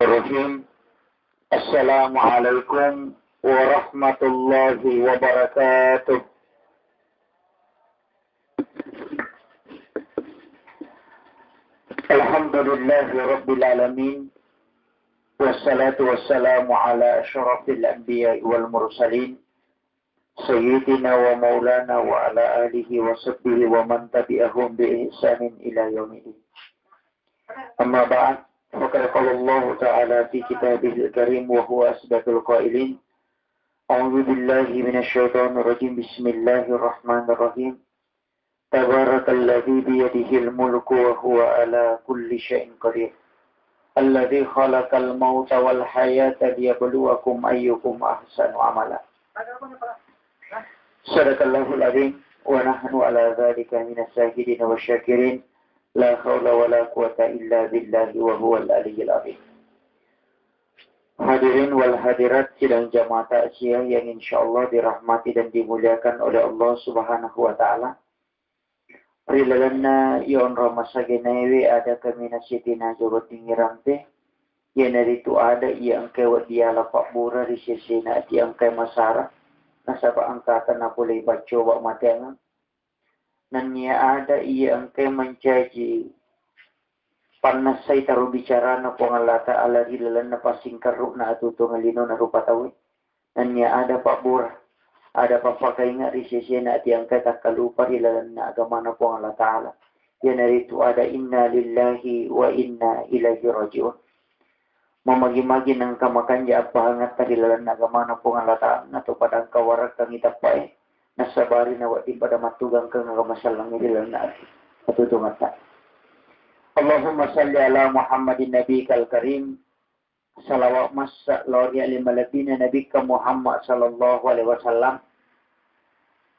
Bismillahirrahmanirrahim. Assalamualaikum warahmatullahi wabarakatuh. Alhamdulillahi rabbil alamin. Wassalatu wassalamu ala asyrafil anbiya'i wal mursalin. Sayyidina wa maulana wa ala alihi wa sahbihi wa man tabi'ahum bi ihsanin ila yaumil. Amma ba'd. Faqad qala Allah Ta'ala fi kitabihil karim wa huwa asdaqul qailin. A'udzu billahi minasy syaithanir rajim. Bismillahirrahmanirrahim. Tabarakalladzi biyadihil mulku wa huwa ala kulli syai'in qadir. Alladzi khalaqal mauta wal hayata liyabluwakum ayyukum ahsanu amala. Sadaqallahul azim wa nahnu ala dzalika minas syahidin wasyakirin. La haula wala quwata illa billahi wa huwal aliyyil azim. Hadirin wal hadirat sidang jamaah takziah yang insyaallah dirahmati dan dimuliakan oleh Allah Subhanahu wa taala. Rilalanna yon ramasagenewe ada kami nasitina jawab tinggiramte. Yang dari itu ada yang kewat dia lapak bura di sisi na yang kay masara. Nasaba angkatan na boleh baca wak mateng. Nanya ada yang kay mencaji panas say taru bicara na pangalata ala rilalan na pasing karuk na atuto ngalino na rupa tawi. Nanya ada pak bura. Ada papakai nga risisi na yang kay takalupa rilalan na agama na pangalata ala. Yan dari itu ada inna lillahi wa inna ilaihi raji'un. Mamagi-magi ng kamakanya apahangat karilalan na agama na pangalata na to padang kawarak kang itapay. Nasabari na wati pada matugang kang nagamasal ng irilan na atutungata. Allahumma salli ala Muhammadin Nabi kal-Karim. Salawat masa lori alimalabina Nabi ka Muhammad sallallahu alaihi wasallam.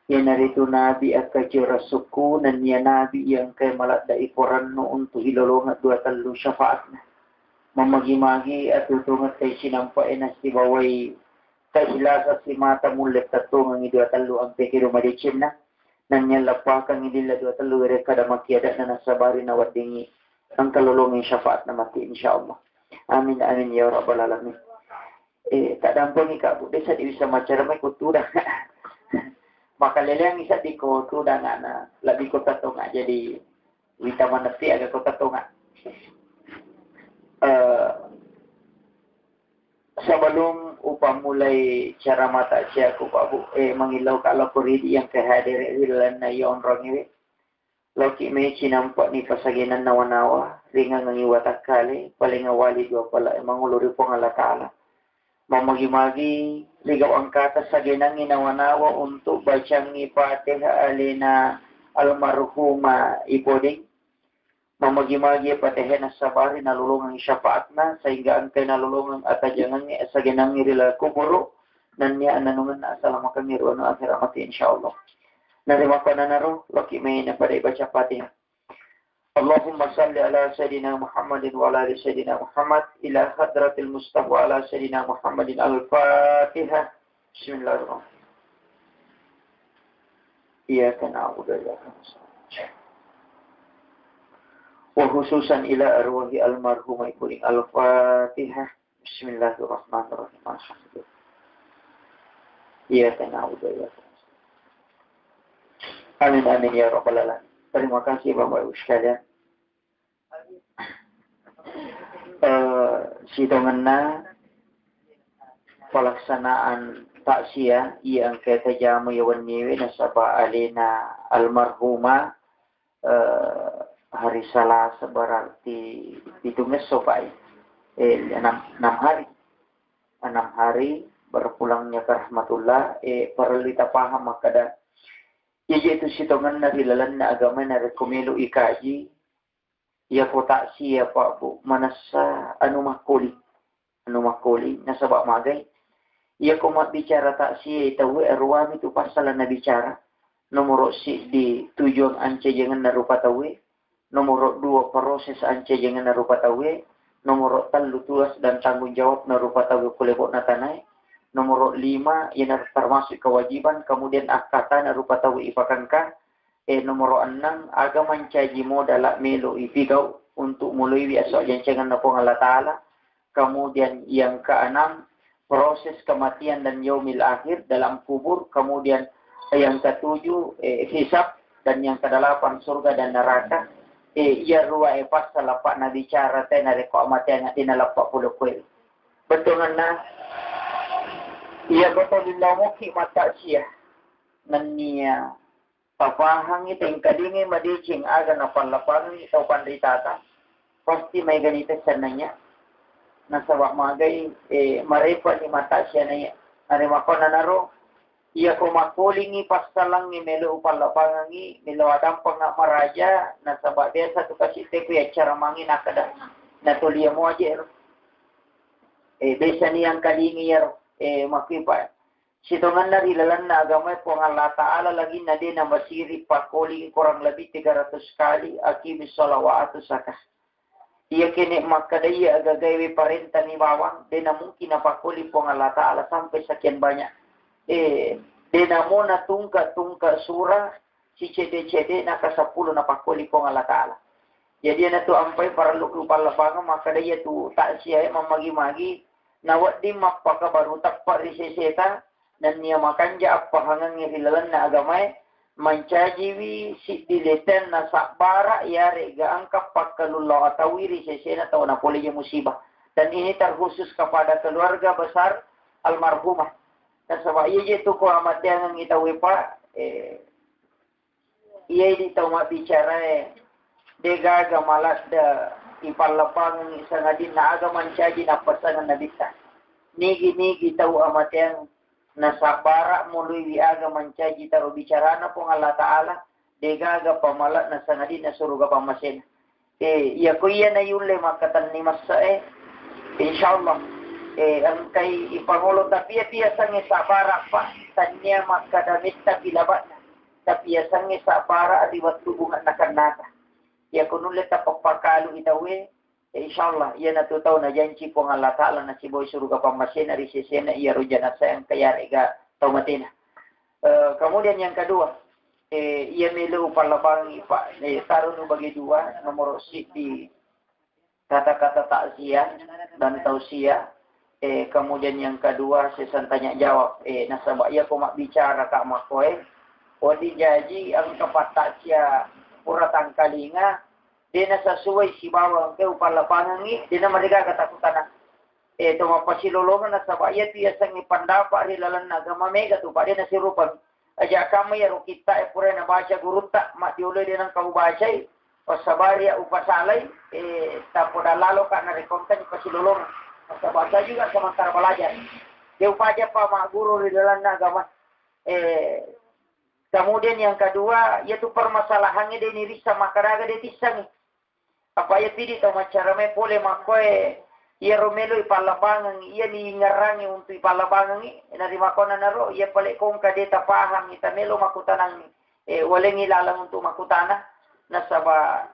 Yan narito Nabi at kajira suku na niya Nabi yang kay malat da iporan no untuk ilolong at dua talo syafaat na. Mamagi-magi at tutungat kay sinampain na si baway kailasa si mata mulit tatungang idua talo ang pekido madicim na. Nanyang lapakang idila dua talo kada makiadat na nasabari na wadingi ang kalulungin syafaat na mati insyaallah. Amin amin ya rabbal alamin. Tak dampang ikaw desa di bisa macara may kutura. Makalele ang isa di ko tuda nga na labi ko tatunga jadi wita manati aga ko tatunga. Sebelum upah mulai cara mata siya ko pabu mangilaw kalau kuridi yang kehadir ilan na yon rong ini. Loki may sinampak ni pasaginan nawa-nawa ringang ng iwatak kali paling awali dua pala manguluri po ng alatala. Mamagi-magi ligaw ang kata sa ginang inawa-nawa untuk bacang ipatiha alina almarhuma ipoding. Mamagi-magi patihin na sabari nalulungang syafaat na sehingga ang kay nalulungang atajangan ni sa ginang irila kuburo nan niya ananungan na asalamak kami roon no akhiramati insyaallah. Narima pa na naro, loki may napaday baca Fatihah. Allahumma salli ala Sayyidina Muhammadin wa ala Sayyidina Muhammad ila hadratil Mustafa wa ala Sayyidina Muhammadin al-Fatihah. Bismillahirrahmanirrahim. Iyaka na'budu wa iyaka nasta'in. Wa khususan ila arwahi almarhum ibuling al-Fatihah. Bismillahirrahmanirrahim. Alhamdulillah. Iyaka na'budu wa iyaka nasta'in. Amin amin ya rabbal alamin. Terima kasih Bapak Ibu sekalian. Sidonganna pelaksanaan takziah yang kita jamu yawan niwi nasaba alina almarhuma hari Selasa berarti itu mesopai 6 hari. 6 hari berpulangnya ke rahmatullah perlu kita paham makada yaitu sitongan na rilalan na agama na rekomelo ikaji ya po taksi ya pa po manasa makuli nasaba magay ya ko bicara taksi itaw erwami tu pasal na bicara nomor si di tujuan ance jangan na rupa tawe nomor 2 proses ance jangan na rupa tawe nomor 3 tuas dan tanggung jawab na rupa tawe kulebok na tanay. Nomor 5 yang termasuk kewajiban kemudian akata na rupa tahu ipakangka nomor 6 aga mancaji modal melo ipigau untuk mulai biasa jancangan na pong Allah Ta'ala Kemudian yang keenam, proses kematian dan yaumil akhir dalam kubur. Kemudian yang ketujuh, hisab. Dan yang kedelapan, surga dan neraka. Ia rua pas salapak na bicara tayo na reko amatian nga dinalapak pulo kwel. Betul na, ia betul dilamuki mata siya. Naniya, papahang ito yung kadingin madicing aga na panlapangan ito pandritata. Pasti may ganito sana niya. Nasa wakmagay, marepa ni mata siya na niya. Narimako na naro, iya kumakulingi pasalang ni melo upalapangangi melo adampang na maraja na sabak desa tu kasi tepu ya cara mangin akada na tulia mo aja desa ni yang kalingi ya makipa sitongan na rilalan na agama po ang Allah Ta'ala lagi na din na masiri pakuling kurang lebih 300 kali akibis salawatu sakah iya kini makadaya agagaywe parenta ni bawang din na mungkin na pakuli po ang Allah Ta'ala sampai sekian banyak denamo na tungka surah si cede na kasapuluh na pakuli ko Allah Ta'ala. Jadi na to ampay para luku palapangan maka daya tu tak siya mamagi-magi na wat di mapaka baru takpa riseseta dan niya makanja apahangan ngirilalan na agamay mancajiwi si dileten na sakbara yare gaangkap pagkalulaw atawi risesena tao na puli musibah. Dan ini terkhusus kepada keluarga besar almarhumah. Nasaba iya tu ko amat yang ngitawi pa iya di tau bicara degaga malas da ipalapang isang adin na aga mancaji na pasangan na bisa nigi tau amat yang nasabara mului aga mancaji taro bicara na pong Allah Ta'ala degaga pamalat na sangadin na suruga pamasin iya ko iya na yule makatan ni masa insyaallah ang kay ipangulo tapiya sang sabara pa tanya makadamit tapilabat tapiya sang sabara adiwat tubungan na kanata ya kunulit tapakpakalo itawe insyaallah ya natutaw na janji po ng Allah Ta'ala na si boy suruga pamasin ari sisena iya rujana sa ang kayari ga taumatina kemudian yang kedua ia melu palabang ipa tarun bagi dua nomor di kata-kata takziah dan tausiah kemudian yang kedua sesan tanya jawab nasabak ia ko bicara ka makoy o di jaji ang kapatak siya pura tangkalinga di nasasuway si bawang ke upalapangan ni di na mariga katakutan na tumapasilolongan nasabak ia tiyasang ipandapa rilalan na gamamega tu pa di nasirupan aja kami ya kita pura na baca gurunta mak diulay din ang kaubasay o sabaria upasalay tapoda lalo ka na rekontan pasilolongan baca juga sementara belajar. Dia upaja pa mak guru di dalam agama. Kemudian yang kedua yaitu permasalahannya dia niri sama karaga dia tisang. Apa ya pidi to macara me pole makoe ia romelo ipalabangan ia ni ngarangi untuk ipalabangan na di makona naro ia pale kong kade ta paham ita melo makutanang walengi lalang untuk makutana nasaba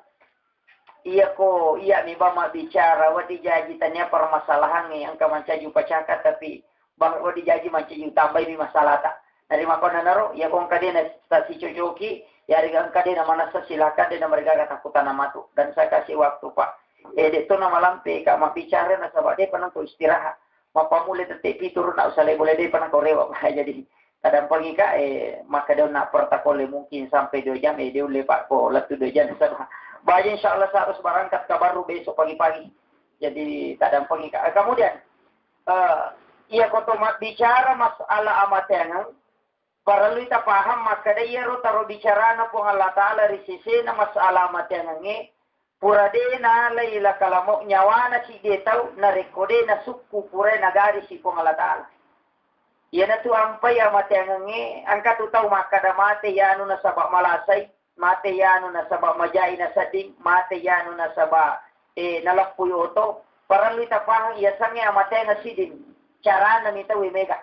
iya mi ba bicara wadi jaji tanya permasalahan yang kamancaji upacaka tapi bang wadi jaji mancaji tambah mi masalah tak dari makona naro ya kong kadena stasi cocoki ya rigang kadena mana silakan dan mereka katakutan namatu dan saya kasih waktu pak itu nama lampe kak ma bicara na sabak dia panang ko istirahat mapamule tetepi turun na usale boleh dia panang ko rewa jadi kadang pagi kak maka dia nak protokol mungkin sampai 2 jam dia boleh pak ko latu 2 jam sabah baja insyaallah saya harus berangkat ke baru besok pagi-pagi. Jadi kadang pagi. Kemudian ia kotomat bicara masalah amatengan. Perlu kita paham maka dia taro bicara na po Allah Ta'ala risisi na masalah amatengan ni pura de na laila kalamo nyawana si dia tahu na rekode na suku pura nagari si po Allah Ta'ala. Ia na tu ampai amatengan ni angka tu tahu maka da mate ya anu na sabak malasay mate yano na sabak majai na sading, mate yano na sabak nalakpuyo to, parang lita pahang iyasangi amate na sidin, cara na nita wimega.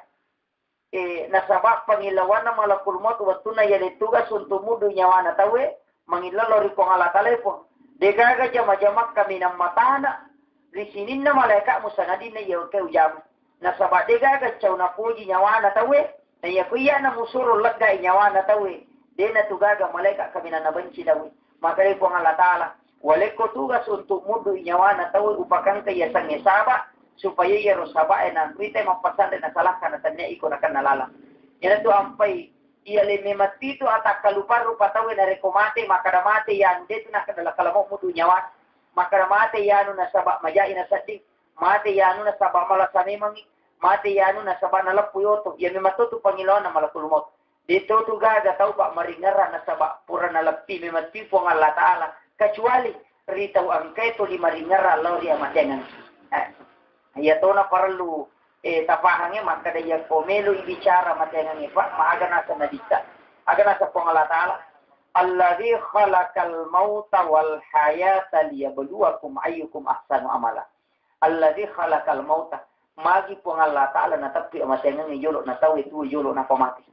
Nasabak pangilawan na malakulmot, watu na yalitugas untuk mudu nyawa na tawe, mangilalori kong ala telepon. Degaga jama-jamak kami ng matana, risinin na maleka mo sanadin na yaw kayo jam. Nasabak degaga chaw na puji nyawa na tawe, na yakuya na musuro lagay nyawa na tawe. Dena tugaga malaikat kami na nabanci dawi. Maka po ang Allah Ta'ala. Walik ko tugas untuk mudu nyawa na tawi upakang kaya sang isaba supaya ia rosaba na rita mapasan na salah kana tanya iko na kanalala. Yan tu ampai ia le mematitu atak kalupar rupa tahu na rekomate makadamate yan dito na kadala kalamo mutu nyawa makadamate yanu na saba majai na sadi mate yanu na saba malasani mangi mate yanu na saba na lapuyoto yan mematutu Panginoon na malakulumot dito tu gaga tahu pak maringara na saba pura na lapi mematipu ang Allah Ta'ala kecuali ritaw ang keto di maringara lori amatengan ya to na perlu tapahangnya maka dia pomelo ibicara matengan ni pak maaga nasa nadita aga nasa po Allah Ta'ala alladhi khalaqal mauta wal hayata liyabluwakum ayyukum ahsanu amala alladhi khalaqal mauta magi po Allah Ta'ala na tapi matengan ni yolo na tawi tu yolo na pamati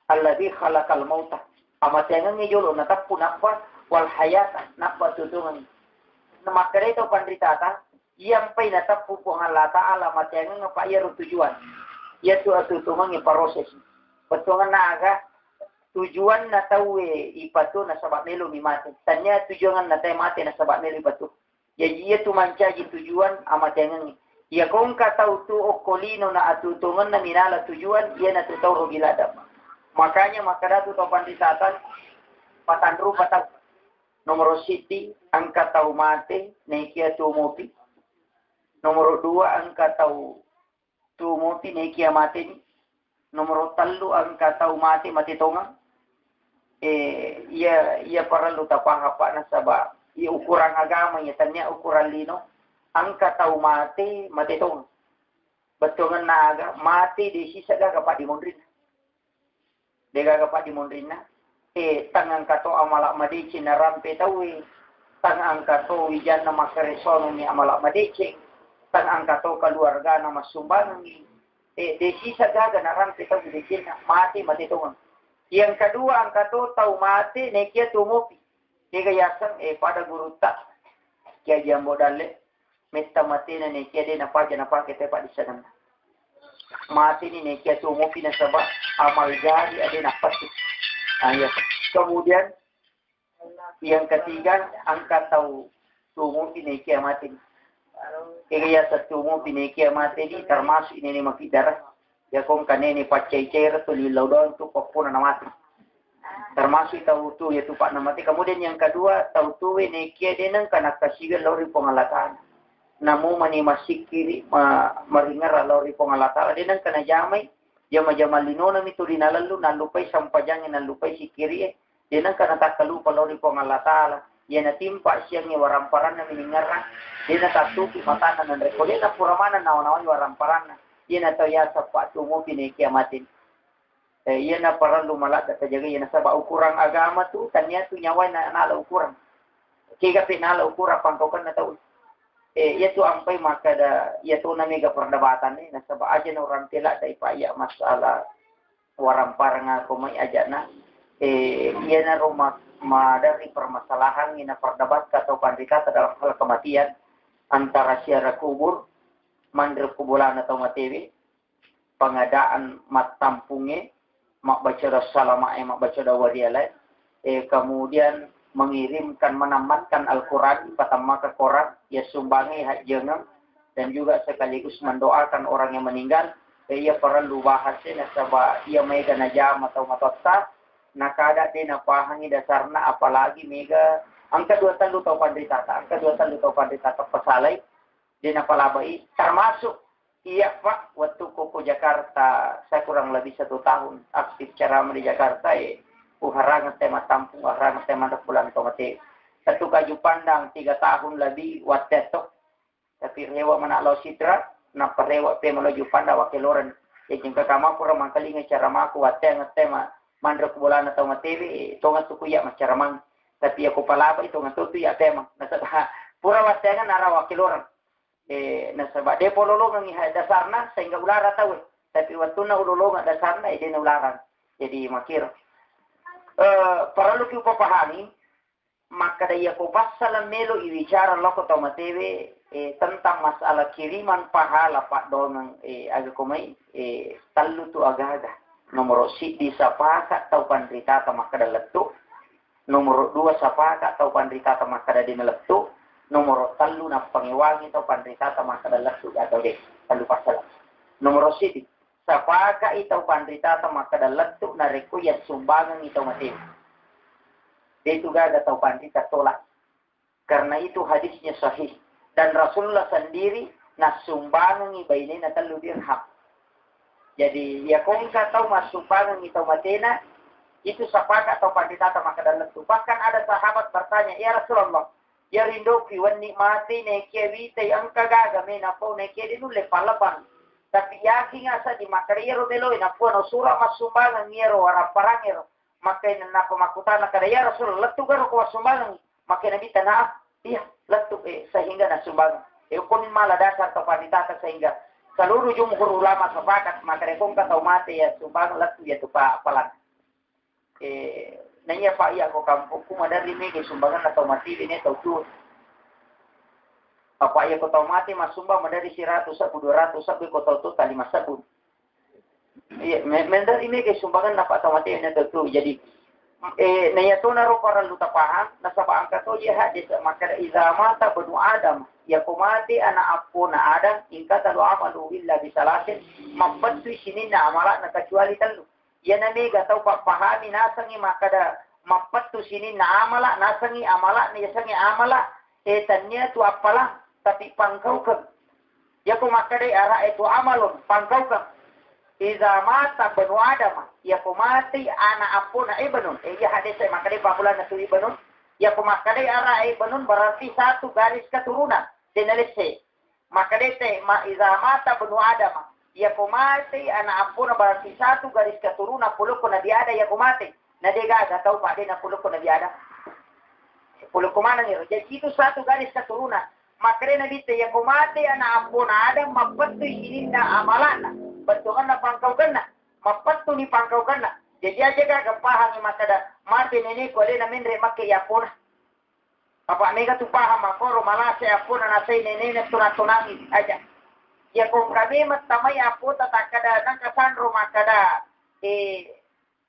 alladhi khalaqal mauta amatengan ni yolo na tapu napa wal hayata napa tutungan na makarito pandritata yang pay natapu po ang Allah Ta'ala matyangan nga pa iya tujuan. Yato at tutungan iparoses. Patungan na aga, tujuan na tawe ipato na sabat nilo mimate. Tanya tujuan na tayo mate na sabat nilo ipato. Jadi iya tumancaji tujuan amatyangan. Iya kung kataw tu o kolino na atutungan na minala tujuan, iya natutaw ro giladap. Makanya makadatu to panditatan, patanru pataw. Nomor city, angka tau mate, naikia tumupi. Nomor 2 angka tau tumuti naikia mati ni. Nomor 3 angka tau mati tonga. Ia perlu tapahapa na saba. Ia ukuran agama ya tanya ukuran lino. Angka tau mati tonga. Betungan na aga mati di sisa gagapak di mondrin. De gagapak di mondrin na. Tangang kato amalak madici na rampe tawi. Tangang kato wijan na makaresono ni amalak madici. Tan angkato keluarga nama sumbangan desi saja na rampe tahu desi mati tungan. Yang kedua angkato tahu mati nekia tumupi. Kaya yasan pada guru tak kaya jambo dalle mesta mati na nekia de napa kita pak di sana. Mati ni nekia tumupi na sabab amal jari ada nafas. Ayat. Kemudian yang ketiga angkatau tumupi nekia mati. Kaya sa tumo pinikia mati di termasuk ini makidara ya kung kanene pacay-chay to lilaw doon to papuna na mati termasuk tahu tu ya tu pak na mati kemudian yang kedua tahu tu nekia dinang kanakasigal lori pangalataan namu mani masikiri maringar lori pangalataan dinang kana jamay jama-jama linona mito dinalalu nalupay sampajangin nalupay sikiri dinang kana takalupa lori pangalataan yan natimpa siyang waramparan na miningarang di natatupi matanan ng rekode na puramanan naon-naon waramparan na yan nataya sa patumo pinikiamatin yan na parang lumalat at tajaga yan sa ukurang agama tu kanya tu nyaway na nala ukurang kaya pinala ukurang pangkokan na tao yato ampay makada yato na mega perdebatan nasa ba aja na orang tila da ipaya masalah waramparan nga kumay aja na yan na rumah dari permasalahan yang perdebat atau pandikata dalam hal kematian antara siara kubur, mandir kubulan atau matewi, pengadaan mat tampungnya, mak baca dah salama, mak baca dah wadialai, kemudian mengirimkan menamatkan Al-Quran, pertama ke Quran, ya sumbangi hak jeneng, dan juga sekaligus mendoakan orang yang meninggal, ia perlu bahasnya, sebab ia mega najam atau matota, nakada din napahangi dasarna apalagi mega angka 2 talu tau pandritata pasalay din napalabay termasuk iya pak waktu ko Jakarta saya kurang lebih 1 tahun aktif cara di Jakarta uharang tema tampung uharang tema bulan tomate satu kaju pandang 3 tahun lebih watetok tapi rewa manaklau sidra na parewa pe menuju panda wakiloran jadi kama pura mangkalinga cara maku wateng tema mandro kubulan atau matewi tonga tukuya macaraman tapi aku palaba itu ngatutu ya tema nasaba pura watengan nara wakiloran nasaba de pololo ngi dasarna sehingga ulara tahu tapi watuna ulolo nggak dasarna ide ularan jadi makir perlu kita pahami maka daya ko pasal melo ibicara loko to matewi tentang masalah kiriman pahala pak donang agakomai talu tu agaga nomor si di sapaka tau pandrita maka letu nomor 2 sapaka tau pandrita maka di letu Nomor talu na pangiwangi to pandrita ta makadalas tu atau deh talu pasal. Nomor sidi sapaka itaw pandrita ta makadalas tu na reku ya sumbangan itaw mati. Itu gaga tahu pandrita tolak. Karena itu hadisnya sahih dan Rasulullah sendiri na sumbangan ibaini na talu dirham. Jadi ya kung tahu mas sumbangan itaw matena itu sapaka atau pandrita ta makadalas tu. Bahkan ada sahabat bertanya, ya Rasulullah, ya rindu kiwan nikmati neke wite ang kagagame na po neke dinule palaban. Tapi yakin asa di makariyero beloy na po no sura masumbangan ngero waraparangero. Makai na pamakutan na kada ya Rasul letu garo ko sumbangan. Makai nabi tanah iya letu sehingga na sumbangan. Kunin mala dasar to panitata sehingga seluruh jumhur ulama sepakat makarekong ka mate ya sumbangan letu ya tupa apalan. Nanya Pak iya ko kampung kuma dari mege sumbangan atau mati ini atau tuh apa iya ko tau mati mas sumbang dari 100 sabu 200 sabu ko tau tuh tali mas sabu iya dari mege sumbangan apa atau mati ini atau tuh jadi nanya tuh naro para luta paham nasaba angka to ya hadis maka iza mata banu adam ya ko mati anak apuna adam ingka talu amalu illa bisalatin mabatu sinin na amala na kecuali talu ya namiga tau pahami nasangi makada mapatu sini na amala nasangi amala ni yasangi amala tanya tu apalah tapi pangkau kan ya ko makade ara itu amalon pangkau kan iza mata banu adam ya ko mati ana apuna ibnun ya hadis makade pabulan na tu ibnun ya ko makade ara ibnun berarti satu garis keturunan dinalise makade te iza mata banu adam ya ko mati ana apuna berarti satu garis keturunan puluh ko nabi ada ya ko mati na degaga tahu Pak de na pulo ko nabi ada. Pulo ko mana ngiro. Jadi itu satu garis keturunan. Makanya nabi te ya kumate ana ampun ada mapatu hininda amalana. Betulan na pangkau kena. Mapatu ni pangkau kena. Jadi aja gaga paham maka da mati nene ko le na minre makke ya puna. Apa mega tu paham makoro malase apuna na say nene na tunangi aja. Ya kung kami matamay apo tatakada nang kasanro makada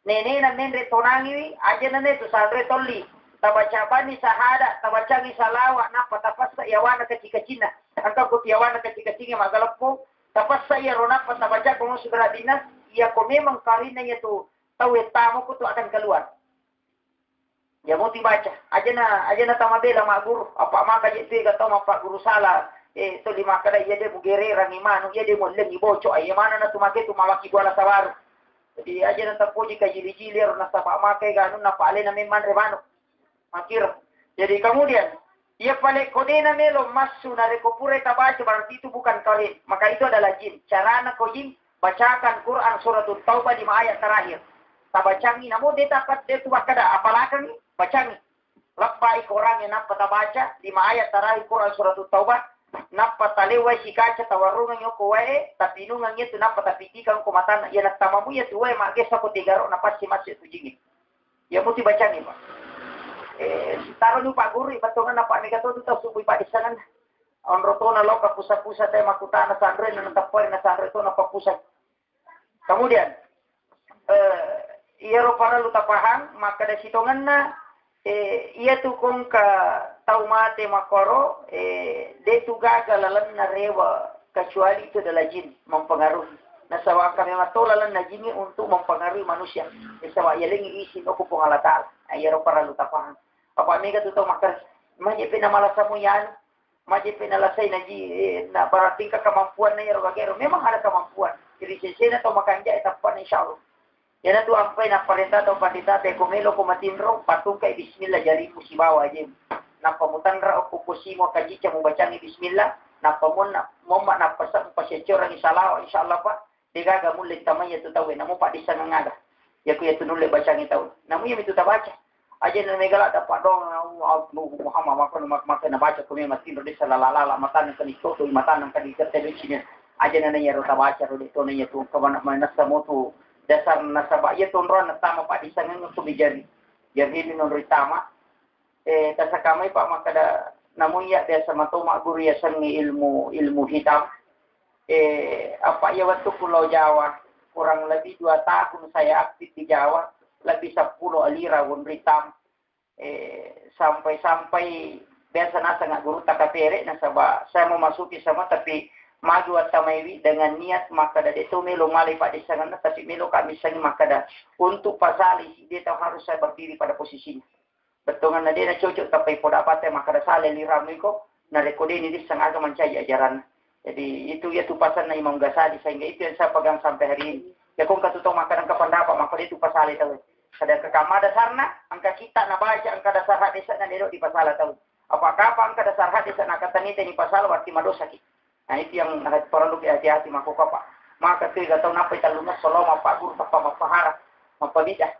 nene na menre tonangi aja na neto sadre tolli tabaca ni sahada tabaca ni salawa na patapasa yawana kacika-cina angka ko yawana kacika-cinga magalappo tapasa ya rona patabaca kung segera dinas ya ko memang karina ya tu tahu tamu ko tu akan keluar ya mau dibaca aja na tamabela ma guru apa maka itu kata ma pak guru salah to di makada ya de bugere rangi manu ya de mo lengi boco ay mana na tumake tu mawaki bola sawaru. Jadi aja nanta puji ka jili-jili na sa pamakai ganun na paale na memang rebano. Makir. Jadi kemudian ia pale kode na melo masu na rekopure tabaca berarti itu bukan karin. Maka itu adalah jin. Cara na ko jin bacakan Quran suratul Taubah 5 ayat terakhir. Tabacangi namo de dapat de tu bakada apalakan bacangi. Labbai orang yang napa tabaca 5 ayat terakhir Quran suratul Taubah. Napa talewa sikacha tawarungan yoko wae tapi nungan yetu napa tapiti kan komatan ya nak tamamu ya tu wae magesa ko tigaro napa si masih tu jingit ya muti baca ni Pak taruh ni Pak Guru batongan napa mega tu tahu subuh Pak disanan on rotona loka pusat-pusat teh makutana sandre nan tapoi na sandre to napa pusat kemudian iya ro para lu tapahang maka da sitongan na iya tu kung ka tau mate makoro de tu gagal lalan na rewa kecuali itu adalah jin mempengaruhi nasawa kami matolalan na jini untuk mempengaruhi manusia nasawa yalengi isin o kupong Allah Ta'ala ayaro para lutapahan apa mega tu tau makar majepe na malasamu yan majepe na lasay na na barating ka kemampuan na yaro gagero memang ada kemampuan jadi sesena tau makanja etapan insyaallah. Yan tu ampay na parenta atau pandita te kumelo kumatinro patung kay bismillah jari musibawa aja. Napamutan ra o kukusimo kaji mo bacang bismillah napamon na momma na pasang pasyechora ni salawa insyaallah pa digaga mulit tamay tu tawe namo pa di sanangaga. Ya ku ya tunule bacang itaw. Namo ya mitu tabaca. Aja na megala dapat dong Muhammad maka na baca kumi matinro di salalala matan kan ito matan kan itertelechine. Aja na ya ro tabaca ro dito na ya tu kawana manasa mo tu dasar nasaba iya tonron natama pak disangan untuk bijari jadi ini nonri tama tasa kamay pak makada namun ya desa mato mak guru ya sangi ilmu hitam apa ya waktu Pulau Jawa kurang lebih 2 tahun saya aktif di Jawa lebih 10 alira won hitam sampai biasa nasa nga guru takapere na saba saya mau masuki sama tapi maju at samaiwi dengan niat maka da itu melo malay pa di sangan tapi melo kami sangi maka da untuk pasali dia tahu harus saya berdiri pada posisinya. Betongan na dia na cocok tapi poda pate maka da sale liramui ko na rekode ini di sangaga mencari ajaran. Jadi itu ya tupasan na Imam Ghazali sehingga itu yang saya pegang sampai hari ini. Ya kung katutong maka ng kapandapat maka itu pasali tahu. Kada kakama dasar na angka kita na baca angka dasar hadis na nilo di pasala tahu. Apakah apa angka dasar hadis na katanite ni pasal warti madosa ki. Nah itu yang perlu hati-hati mako kapa. Maka tiga tahun apa talungas soloma pa guru pa mapahara mapabidah.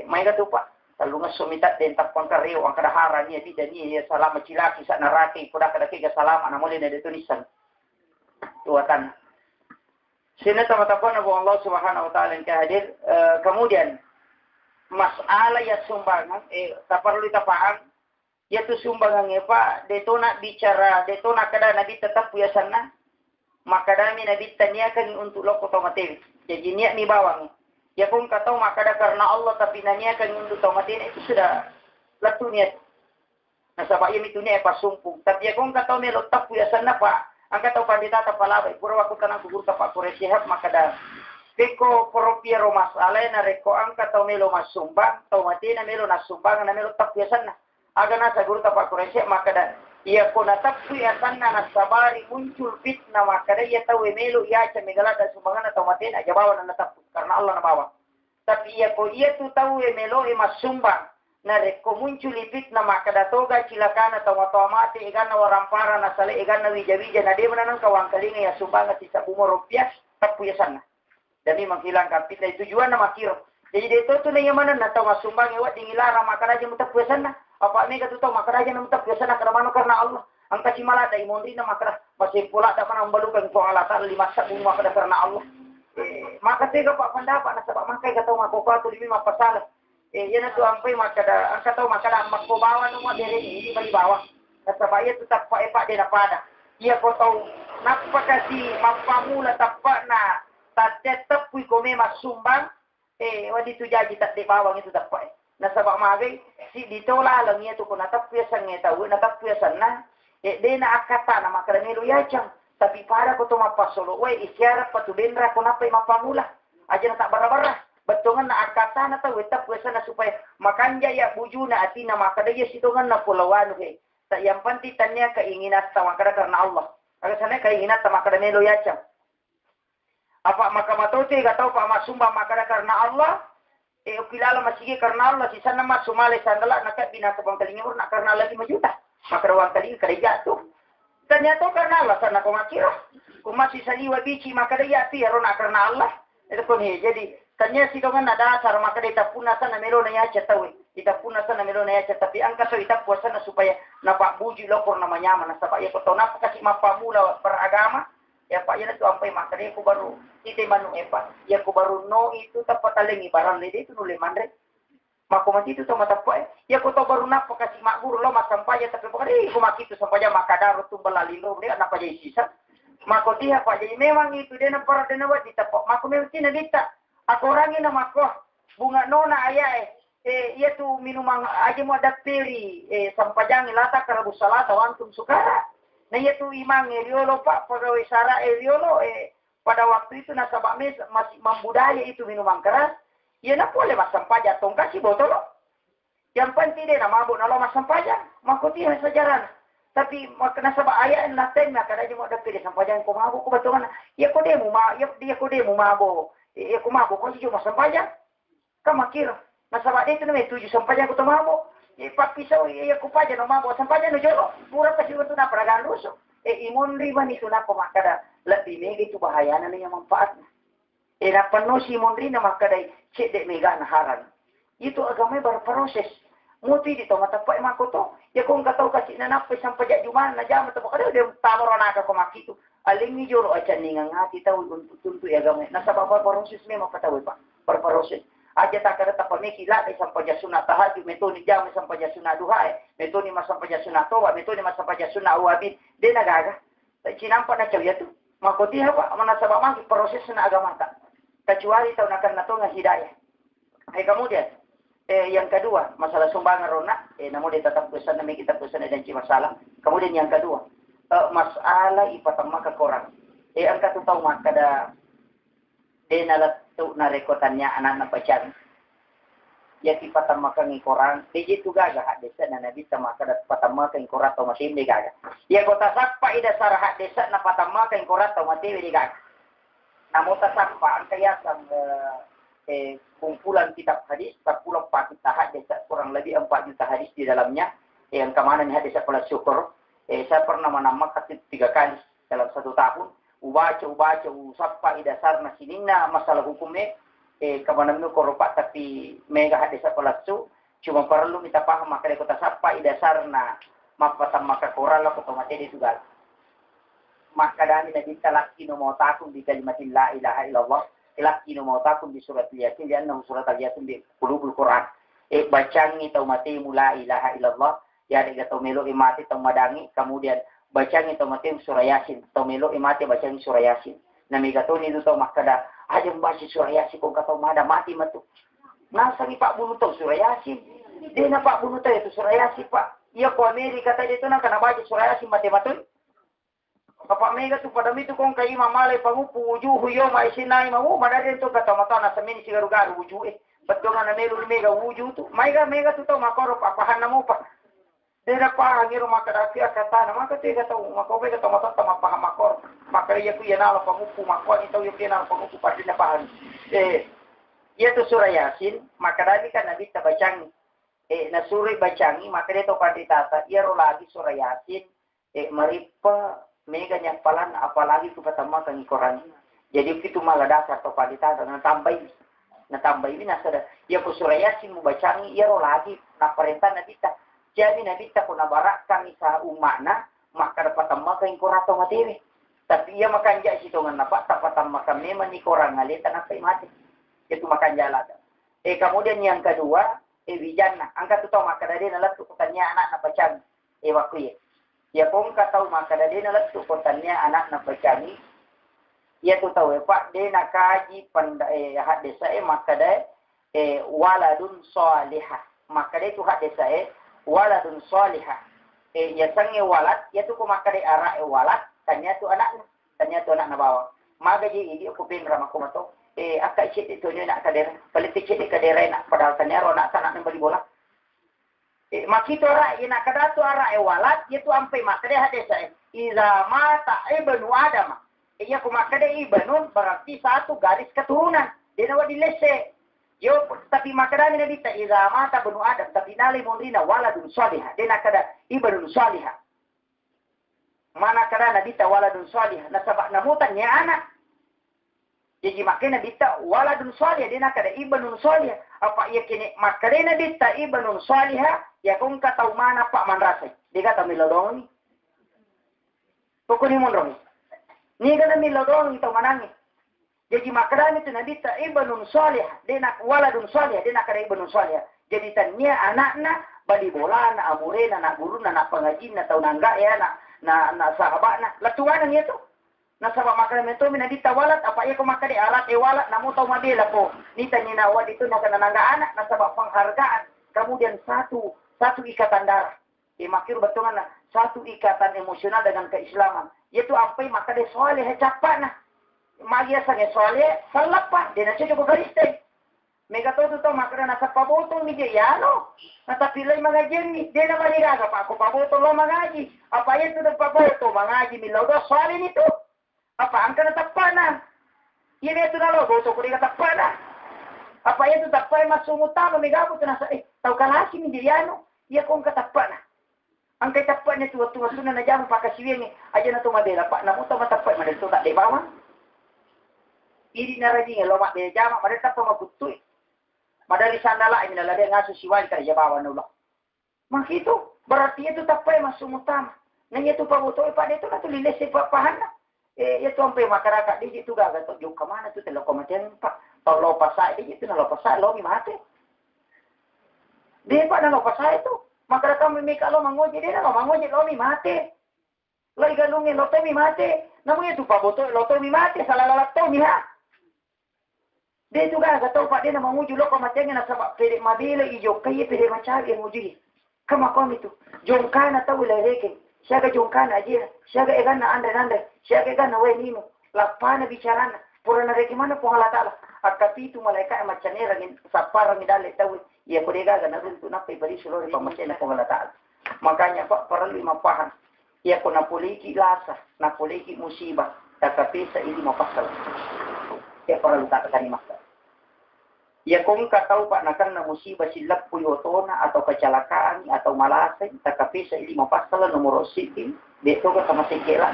May gatupa talungas sumitat den tapang kareo ang kadahara niya bida niya salama cilaki sa naraki kuda kada kiga salama na muli na detunisan. Tuatan. Sini teman-teman Allah Subhanahu wa taala yang hadir. Kemudian masalah ya sumbangan tak perlu kita paham yaitu sumbangan apa detona bicara detona kada nabi tetap punya sana maka dami nabi tanyakan untuk loko tomatewi jadi niat mi bawang ya kung katau maka da karena Allah tapi nanyakan untuk tomatewi itu sudah latu niat nah sabab ini itu niat pas sumpung tapi ya kung katau melo tetap punya sana pak angka tau pandita tapalabai pura waktu tanang kugur tapak kuresehat maka da Peko poropiero masalah na reko angka tau melo masumbang tau mati na melo nasumbang na melo tak biasa na aga na sagur tapak kuresek maka da ia ko na tak biasa na nasabari muncul fitnah maka da ia tau melo ia ca megala da sumbangan na tau mati na jabawa na natap karena Allah na bawa tapi ia ko ia tu tau melo masumbang na reko muncul fitnah maka da toga cilakana tau mati igan na warampara na sale igan na wija-wija na dia menanang kawang kalinga ya sumbangan si sabumo rupiah tak biasa na demi menghilangkan fitnah tujuan nama kiro. Jadi dia itu na yaman na tahu masumbang iwat dingilara maka raja mutak puasan na. Apa mereka tu tahu maka raja mutak puasan na karena Allah. Ang kasimala da imondri na maka masih pula da mana membalukan soal atar lima sabung maka karena Allah. Maka tega pak pendapat na sebab maka kata makoka tu lima pasal. Yan tu ampai maka da ang kata maka da makobawa no mo dere ini bali bawah. Sebab ia tetap pak dia pada. Ia ko tahu napakasi mapamula tapak na tetap kui kome masumbang wadi tu jaji tak de bawang itu dapat nasabak magay si ditola lang niya to ko natap piasan niya tawo natap piasan na de na akata na makarangelo yachang tapi para ko to mapasolo way isyara patubendra ko napay mapamula aja na tak bara-bara betongan na akata na tawo tap piasan na supaya makanja ya bujuna atina makadaya sitongan na pulawan he sa yang pantitan niya keinginan tawang karena Allah aga sana keinginan tamakadamelo yachang apa maka matote gatau pa masumba makara karena Allah ukilala masigi karena Allah si sana mas sumale sandala nakat binasa bang kalingi urna karena lagi majuta makara wang kalingi kada jatuh ternyata karena Allah sana ko makira ko masih saliwa bici makara yati arona karena Allah itu kon jadi tanya si dongan ada asar maka kita puna sana melo na yacha tawe kita puna sana melo na yacha tapi angka so ita puasa na supaya napak buji lokor na manyama na sabaya ko to napa kasi mapamula beragama ya pak ya tu ampai makanya aku baru kita manu pak ya aku baru no itu tepat talengi barang lede itu nule mandre mako mati itu sama tapak ya aku tahu baru napa kasih makbur lo mas sampaya tapi pokoknya aku maki itu sampaya makadaro tumbal lalilo dia napa jadi sisa mako dia pak jadi memang itu dia napa dia napa di tapak mako memang tidak bisa aku orangin nama mako bunga nona ayah ia tu minuman aja mau ada peri sampajang lata karabu salata wantum sukara. Nah itu imam Eliolo pak pegawai Sara Eliolo pada waktu itu nasabah masih membudaya itu minuman keras ya nak boleh masam pajak tong kasih botol yang penting dia nama mabuk nalo masam pajak makuti sejarah tapi nasabah ayah naten nak ada cuma ada pilih sampajak ko mabuk ko betul ya ko demo ya dia ko demo mabuk ya ko mabuk ko cuma masam pajak kamakir nasabah dia itu namanya 7 sampajak ko mabuk Pak pisau iya kupaja no mabo sampaja no jolo pura kasi untuk na pragan ruso imon riban itu na pemakada lebih mega itu bahaya na yang manfaatnya na penuh si imon rina makada cedek mega na haran itu agama berproses muti di tomata pa makoto ya kung kataw kasi na napay sampaja juman na jama to kada de tamoro na ka kumaki itu aling ni jolo acha ninga ngati taw untuk tuntu agama nasa baba proses me mapatawi pa berproses aja tak ada tak pemikila di sampai sunat tahajud metode jam sampai sunat duha metode mas sampai sunat toba metode mas sampai sunat wabid dia nagaga cinampa na cewek itu makoti apa mana sabab maki proses na agama tak kecuali tahu nakan nato nga hidayah kemudian Yang kedua, masalah sumbangan rona, namun dia tetap pesan nama kita pesan dan masalah. Kemudian yang kedua, masalah ipatama ke korang. Angka tu tahu mak kada nalat tu narekotannya anak-anak pacar. Ya ipatama ke korang, dia tu gaga hak desa na nabi sama kada patama ke korang atau masih dia gaga. Ya kota sakpa ida sarah hak desa na patama ke korang atau masih dia gaga. Namun tak sakpa angka ya sang kumpulan kitab hadis 44 juta hadis, kurang lebih 4 juta hadis di dalamnya. Yang kemana nih hadis sekolah syukur. Saya pernah menambah 3 kali dalam 1 tahun. Ubaca, usapa idasar nasinina masalah hukumnya. Kemana itu korupak tapi mega hadis sekolah su. Cuma perlu kita paham maka kota sapa idasar na mapasam maka koral lah kota materi juga. Maka dami nabi talaki no mau takun di kalimatin la ilaha illallah. Ilakinu mautakum di surat Yasin lianna surat Yasin di qulubul Quran. Bacangi tau mati mula ilaha illallah ya de tau melo imati tau madangi kemudian bacangi tau mati surah Yasin tau melo imati bacangi surah Yasin. Nami gato ni tu tau makada aja membaca surah Yasin kau kata mada mati matu. Nasa ni Pak bunuh tau surah Yasin. Dia na Pak bunuh tau itu surah Yasin Pak. Iya ko Amerika tadi itu nak kena baca surah Yasin mati matu. Bapak mega tu pada itu kong kai mamale pangupu wujuh yo mai sinai mau madare tu kata mata na samini sigarugaru wujuh betul na melu mega wujuh tu mega tu tau makoro papahan namo pa dera pa ngiro makada sia kata na maka te kata mako mega to mata ma paham makor maka ya ku yana la pangupu mako itu yo yana pangupu pasti na pahan ya tu surah Yasin maka dari kan nabi tabacang na surah bacangi maka dia to panditata ia ro lagi surah Yasin maripa mega nyapalan apalagi tu pertama kali Quran. Jadi itu malah dasar atau kualitas na tambah ini nasada. Ya ku surah Yasin membacangi ya lagi na perintah nabi ta. Jadi nabi ta kuna barakkan isa umakna maka dapat tambah kali Quran atau materi. Tapi ia makan jak sitongan napa tak patam makan memang ni Quran ngalitan apa mati. Itu makan jalan. Kemudian yang kedua wijana. Angka tu tahu maka dari nalat tu kutanya anak na bacang. Waktu ya kong katau maka dari nalat tu kotannya anak na pecani ya tu tahu pak de na kaji panda hak desa maka de waladun salihah maka de tu hak desa waladun salihah ya sange walad ya tu ko maka de ara walad tanya tu anak na bawa maga ji idi ko pin rama ko mato akai cit itu ni nak kader politik cit kader nak padahal tanya ro nak sanak beli bola makito ra ina kadatu ara walad itu ampai makade hadesa iza mata ibnu adam iya ko makade ibnun berarti satu garis keturunan dia nawa dilese yo tapi makada ni dita iza mata ibnu adam tapi nali mondina waladun salihah dia nakada ibnun salihah mana kada nadita waladun salihah nasabak namutan nya anak jadi makanya dita waladun salihah dia nakada ibnun salihah apa iya kini makade dita ibnun salihah ya kung kataw mana pak manrasay. Di ka tamilodong ni. Pukuni mo ron. Ni ka namilodong ito manangi. Jadi makarami ito nabita ibanun salih. Di na waladun salih. Di na kada ibanun salih. Jadi tanya anak na bali bola na amure na guru na pangajin na taw nangga ya na sahabat na. Latuanan niya to. Nasabak makarami ito minabita walad. Apa iya kumakari alat walad na mo taw mabila po. Ni tanya na wad ito na kananangga anak. Nasabak panghargaan. Kemudian satu ikatan darah. Makir betul mana? Satu ikatan emosional dengan keislaman. Yaitu apa yang maka dia soleh capak nah. Magia sange soleh salapa. Dia nasi cukup gariste. Mega tu maka dia nasa pabotong ni dia ya no. Nasa pilih mengaji ni. Dia nama dia apa? Aku pabotong lo mengaji. Apa itu tu pabotong mengaji milau do soleh ni tu. Apa angka na tapak na? Ia tu na lo botong ko dia tapak na. Apa itu tapak masuk utama mega tu nasa tahu kalasi ni dia no. Ia kong katapak na. Ang kay tapak niya tuwa-tuwa na jamu pakasiwin ni. Aja na tumabela pa. Namuta matapak man ito tak libawan. Iri na rading lomak de jama. Madali pa mabutoy. Madali sandala ay minalagay nga susiwan ka jabawan nula. Makito. Berarti itu tapak masuk utama. Nang itu pabutoy pa dito na tulilis si papahan na. Ito ang makaraka. Di dito gagato. Yung kamana ito telekomatian pa. Tolo pasay. Di dito na lo pasay. Lo mi mate. Di pa na lo pasay ito. Maka kami may kalo mangoji din na lo mangoji lo mi mate. Lo igalungin lo to mi mate. Namun ito pabuto lo to mi mate. Sa lalalat to mi ha. Dia juga tahu Pak dia nama muju lo kematiannya na sabab pede mabile ijo kaya pede macage muju. Kama kom itu. Jongkana tahu leheke. Siaga jongkana aja. Siaga egana andre. Siaga egana we nino. Lapana bicarana. Purana reki mana po Allah Ta'ala. Akapi itu malaikat macane rangin sapar rangin dale tahu. Ya kodega gana runtu napai bari suruh pamacena po Allah Ta'ala. Makanya Pak perlu mapaham. Ya ko napoliki lasa, napoliki musibah. Takapi sa ini mapasal. Ya perlu tak kani maksa. Ya kung kataw Pak nakan na musibah silap puyotona atau kecelakaan atau malasay, takapi sa ili mapasala nomor 7, dito ka tamasikila.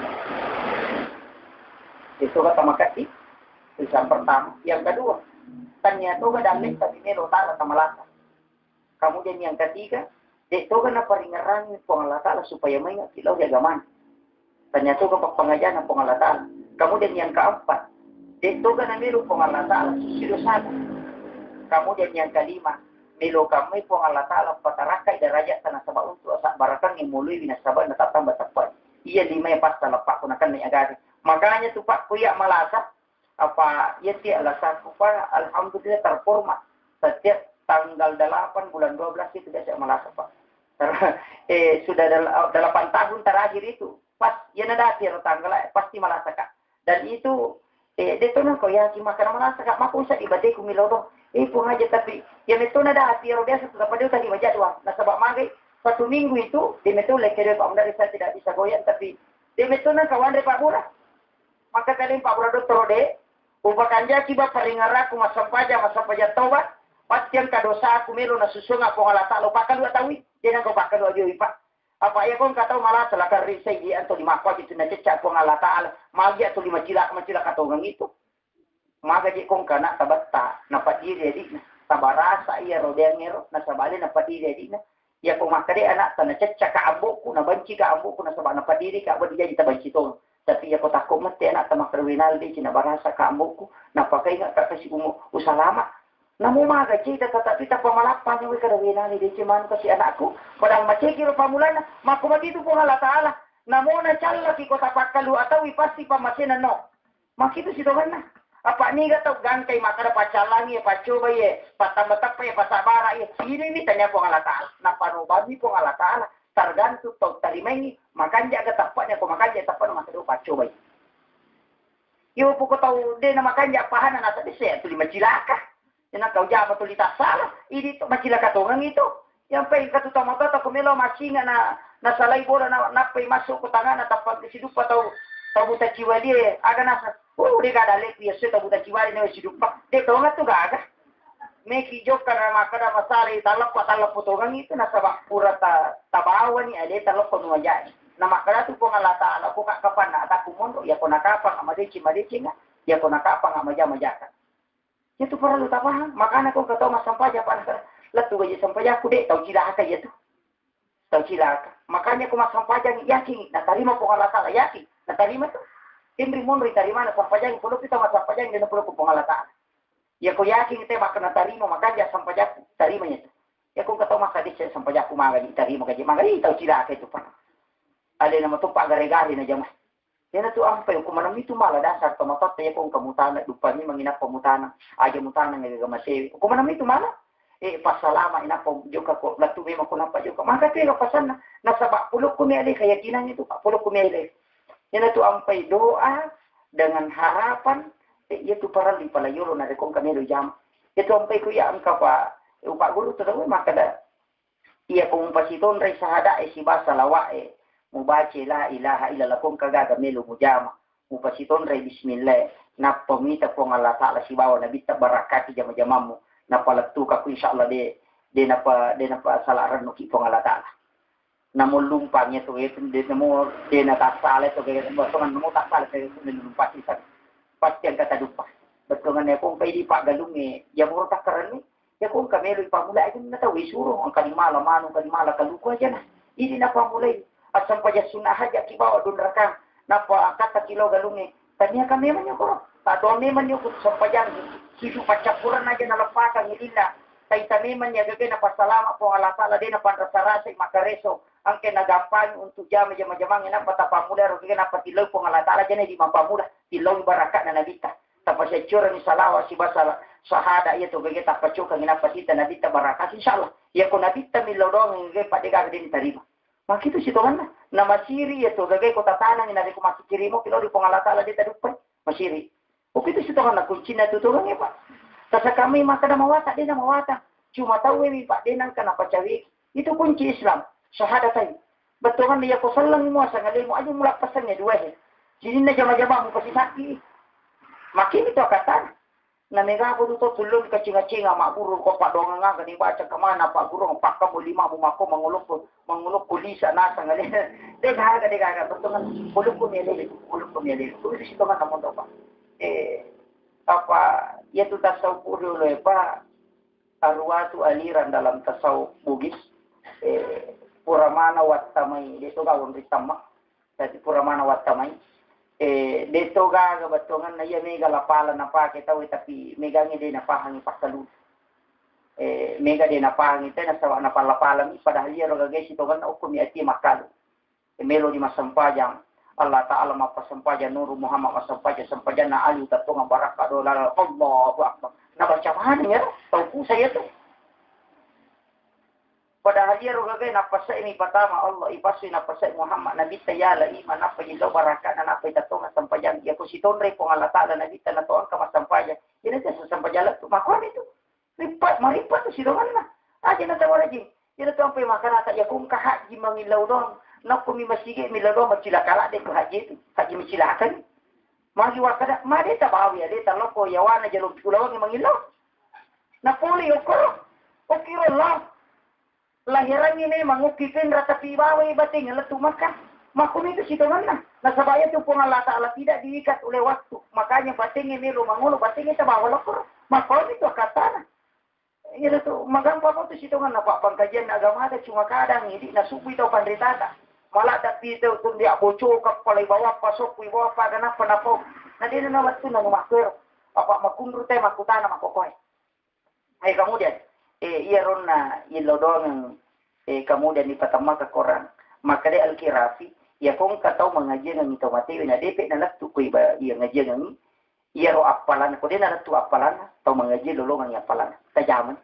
Dito ka tamakati. Itu yang pertama. Yang kedua, tanya to ka dalik sa dinero tala sa malasa. Kemudian yang ketiga, dito ka na paringaran po ang latala supaya may kilaw di agaman. Tanya to ka pagpangajan ng po ang latala. Kemudian yang keempat, dito ka na meron po ang latala susilosada. Kemudian yang kelima, milo kami po Allah Ta'ala patarakai derajat tanah sabah untuk asak barakan yang mulai binasabah na tatambah tepat. Iya 5 yang pas talapak kunakan na agari. Makanya tu Pak kuya malasa apa ya tiap lasa kupa alhamdulillah terformat setiap tanggal 8 bulan 12 itu biasa malasa Pak. Sudah 8 tahun terakhir itu pas ya nada akhir tanggal pasti malasa Kak. Dan itu dito na ko ya makanan malasa Kak makusa ibadai kumilodo. Pun aja tapi yang itu nada hati orang biasa sudah pada tadi majadwa. Nah sebab magai 1 minggu itu di metu lekere Pak Mundari saya tidak bisa goyang tapi di metu na kawan dari Pak Bura. Maka kalian Pak Bura dokter de upakan jaki ba paringara ku masampaja tobat pasti yang kadosa aku melo na susunga ko Allah Ta'ala pakan dua tawi dia ko pakan dua dia Pak. Apa ya kon katau malah salah karisai dia anto 5 ko itu na cecak ko Allah Ta'ala magi atau 5 cilak katau ngang itu. Maka di kong kana tabatta napat diri di tabarasa iya rodeng ngero na sabali napat diri di na ya kong makade anak tanah cecak ka amboku na banci ka amboku na sabak napat diri ka abad jadi tabanci tol tapi ya ko takut mati anak tamak terwinal di cina barasa ka amboku na pakai nga ka kasi usalama namu maga cita kata pita pamalapan yung kadawinal di ciman kasi anakku padang macekiro pamulana mako magitu po Allah Ta'ala namu na chala ki ko tapak kalu atau pasti pamasena no makitu sitogan na apa ni kata gangkai makara pacalangi pacoba ye patamatak pa ye pasabara ye ini tanya po Allah Ta'ala na panubagi po Allah Ta'ala tergantung tau tarimengi makanya agak tapatnya ko makanya tapat na masado pacoba ye yo po ko tau de na makanya pahanan nasa dise tu 5 cilaka ina kau jaba tu lita salah ini tu macilaka tongang itu yang pay katuta mata kumelo masinga na salay bola na pay masuk ko tangan na tapat sidup tau buta ciwali aga nasa dia kada lek dia sudah buta ciwali na sidup de tonga tu gaga meki joka na makada masali talap potongan itu na sabak pura tabawani ale talap ko nuajai na makada tu po Allah Ta'ala ko kapan na ataku mondo ya ko nakapang amadeci nga ya ko nakapang amaja-majaka itu perlu tapah makana ko katau masampaja pa latu gaji sampaja ku de tau cilaka ya tu tau cilaka makanya ko masampaja yakin na tarima po Allah Ta'ala yakin na tarima tu timbri monri tarima na sampaja pulo kita masampaja de na pulo ko po Allah Ta'ala ya ko yakin ite baka na tarima makanya sampaja tarima nya tu ya ko katau makadise sampaja ku magaji tarima gaji magaji tau cilaka itu pa ale na matupa gare-gare na jamah yana tu ampai ko manam itu mala dasar tomatot ya ko kamutana dupani manginap pamutana aja mutana ngagamasay ko manam itu mala pasalama ina po joka ko latu memang ko nampak joka maka telo pasan na sabak puluk ko miale keyakinan itu puluk ko miale yana tu ampai doa dengan harapan itu para di palayolo na rekong kamero jam itu ampai ko ya angka pa upak guru terus maka da iya kung pasiton ray sahada si basa lawa mubace la ilaha illallah kung kagaga melo mujama mupasiton ray bismillah na pamita po Allah Ta'ala si bawa na bita barakati jama-jamamu na palatu ka ku insyaallah de na pa salaran no ki po Allah Ta'ala na mulumpang ito de na tasale to kaya batongan mo tasale kaya lumpa isa pasti ang katadupa batongan ne kung pwede pa galungi ya mo takaran ni ya kung kamelo ipamula ay na tawi suro ang kalimala mano kalimala kaluko aja na ini na pamulay at sampaja sunah haja kibawa dun rakang napa kata kilo galungi tanya kami man yung ko tadone man yung sampajan hidu pacapuran aja na lepakang ilila tay taniman niya gagay na pasalama po Allah Ta'ala din na panrasarasa makareso ang kinagampang untuk jama-jamang ina patapamula ro kaya napatilaw po Allah Ta'ala dyan di mapamula tilaw baraka na nabita tapos sa tsura ni salawa si basa sahada ia tu bagi tak pacu kan ina pasita nabi ta barakat insyaallah ya ko nabi ta milodong ngai pada ga din tarima maki tu situ mana na masiri ya tu bagi kota tanang ina ko makikirimo kilo di pangalatala di tadupai masiri o kitu situ mana kunci na tu ngai pak sasa kami maka na mawata din na mawata cuma tahu wi pak dinang kenapa cawi itu kunci Islam syahadatain betul kan dia ko sallang mo sa ngali mo ayo mulak pasannya dua he jadi na jama-jama mo pasti sakit makin itu kata na mega ko to tulun ka cinga-cinga mak guru ko pak donga nga gani baca kemana pak guru pak kamu lima bu mako manguluk polisa nasa ngali de ga betul kan uluk ko mele ko situ kan namun to pak apa ya tu tasawuf dulu pak arwatu aliran dalam tasawuf Bugis Puramana Wattamai itu kawon ritama jadi Puramana Wattamai dito ga batongan na iya mega lapala na pa kita tapi mega ngi de na pahangi pakalu mega de na pahangi na sawa na palapala mi padahal iya roga gesi to kan hukum ati makalu melo di masampajang Allah taala mapasampajan nuru Muhammad masampajan sampajan na ali tatonga baraka do la Allahu akbar na baca mana ya tahu saya tuh padahal dia roga napasa ini pertama Allah ipasui napasa Muhammad nabi tayala iman apa jilau barakat na apa itatonga sampajan ya ko sitonre ko Allah taala nabi tanatoan ka masampajan ini sa sampajan tu makon itu maripat tu sidongan na aja na tawala ji ina tu ampai makana ta ya kum ka haji mangilau dong nak kumi masige milau dong macila kala de ko haji tu haji micilakan magi wakada made ta bawi ade ta loko yawana jalo pulawang mangilau na poli ko kiro lah lahiran ini mangukipin rata pibawe bating letu maka makum itu situ mana nasabaya tu pun Allah Ta'ala tidak diikat oleh waktu makanya bating ini lo mangulu bating itu bawa lokor makom itu kata itu tu magam apa tu situ mana pak pengkajian agama ada cuma kadang ini nasubu itu pandritata malah tapi itu tu dia bocor kepala bawah pasok bawah apa kenapa nah dia nak waktu nak makir apa makundur teh makutana makokoi kemudian iya rona ilodong kemudian dipatama ke Quran maka dia al-kirafi ya kong katau mengaji ng ito mati na depek na laktu ko iba iya ngaji ng iya ro apalan ko din na laktu apalan tau mengaji lolongan ya apalan tajaman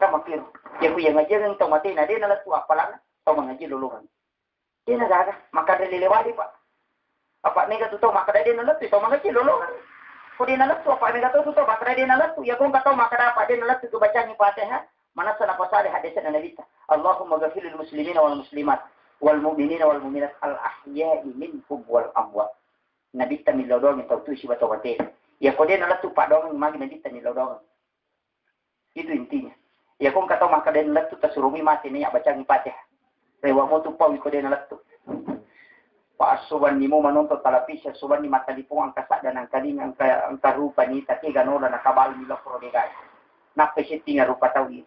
kamakir ya ko iya ngaji ng ito mati na din na laktu apalan tau mengaji lolongan dia nagaga maka dia lelewali pak apa nega tu tau maka dia na laktu tau mengaji lolongan ko din na laktu apa nega tu tau maka dia na laktu ya kong katau maka apa dia na laktu tu baca ni Fatihah mana sana pasal hadis Nabi Allahumma ghafiril muslimina wal muslimat wal mu'minina wal mu'minat al ahya'i minhum wal amwat Nabi ta milodong ito tu si batawate ya ko din na laktu pa dong magi Nabi ta milodong itu intinya ya kung kataw maka din na laktu ta surumi mati niya baca ni Fatihah rewa mo tu pawi ko din na laktu paasuban ni mo manonto talapis suban ni matalipong ang kasa dan ang kaling ang karupa ni taki ganola nakabal nila pro de guys napesiting nga rupa tawi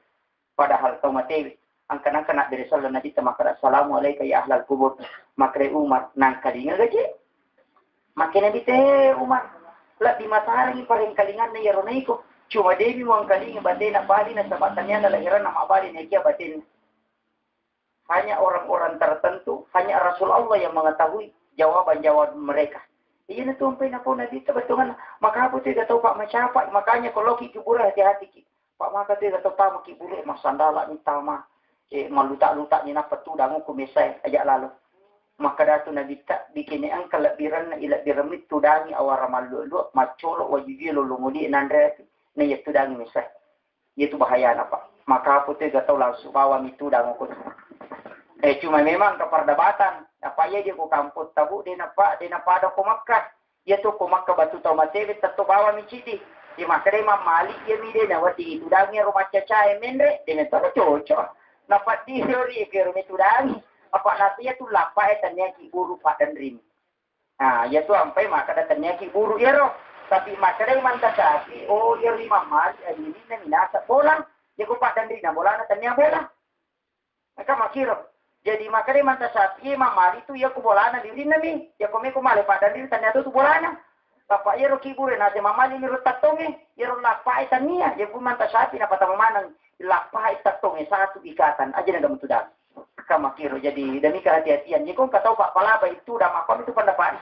padahal tau matewi ang kanang-kana dari sallallahu nabi tamakara assalamu alayka ya ahlal kubur makre Umar nang kalinga gaji makina bite Umar la di matarangi paring kalingan na yaronay ko cuma devi mo ang kalinga bate na bali na sabatan niya na lahiran na mabali na ikiya batin hanya orang-orang tertentu hanya Rasulullah yang mengetahui jawaban-jawaban mereka iyan na tumpay na po na dito batungan makapo tayo gataw pa masyapa makanya kalau kikibura hati-hati ki Pak maka tu kata tama kibule mas sandala ni tama malutak-lutak ni na patudang ko mesay ajak lalu maka datu na bitak bikin ang kalabiran na ila biramit tudangi awara malulu macolo wajigilo lumudi nandre na yat tudangi mesay itu bahaya na Pak maka po tu kata langsung bawa mi tudang ko cuma memang keperdebatan apa ya dia ko kamput tabu dia na pada ko Makkah ya tu ko Makkah batu tau matewe tetap bawa mi cidi di makre Malik ya mide na wati tudangi rumah caca emendre dengan todo cocok na pati teori ke rumah tudangi apa nanti ya tu lapai tanya ki buru padan rim nah ya tu sampai maka datanya ki buru ya roh tapi makre manta sapi oh ya lima Malik ini na minasa bolang ya ko padan rim na bola na tanya bola maka makiro jadi makre manta sapi Malik tu ya ko bola na diri na mi ya ko me ko male padan rim tanya tu bola na Papa yero kibure na te mamali ni rotatonge yero lapai tania ye kumanta sapi na patamamanang lapai tatonge satu ikatan aja na gamutu dak kama kiro jadi demi kehati-hatian ye kung kataw pa palaba itu da makon itu pendapat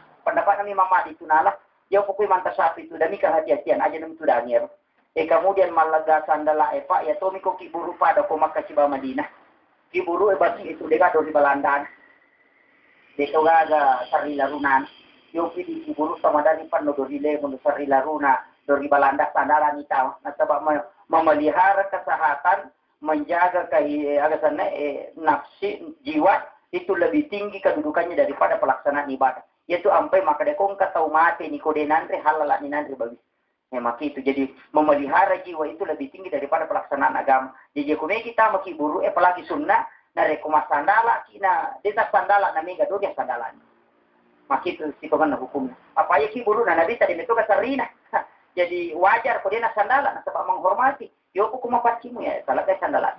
kami mamali itu nala Ya pokoknya mantap sapi itu demi kehati-hatian aja demi itu danir. Kemudian malaga sandala pak ya tomi ko kiburu pada ko makasiba Madinah. Kiburu basi itu deka do di Balandan. Deka gaga sarila runan. Yo di kiburu sama dari pan do dile mun sarila runa do di Balanda sandala nita. Nasaba memelihara kesehatan, menjaga nafsi jiwa itu lebih tinggi kedudukannya daripada pelaksanaan ibadah. Yaitu sampai maka dekong katau mati ni kode nanti halal ni nanti bagus. Maka itu jadi memelihara jiwa itu lebih tinggi daripada pelaksanaan agama. Jadi kome kita maki buru apalagi sunnah na rekoma sandala kina desa sandala na mega do dia sandala. Maka itu sikokan hukumnya. Apa ya ki buru na nabi tadi itu kasarina. Jadi wajar kode na sandala na sebab menghormati. Yo ku mapacimu ya salah ke sandala.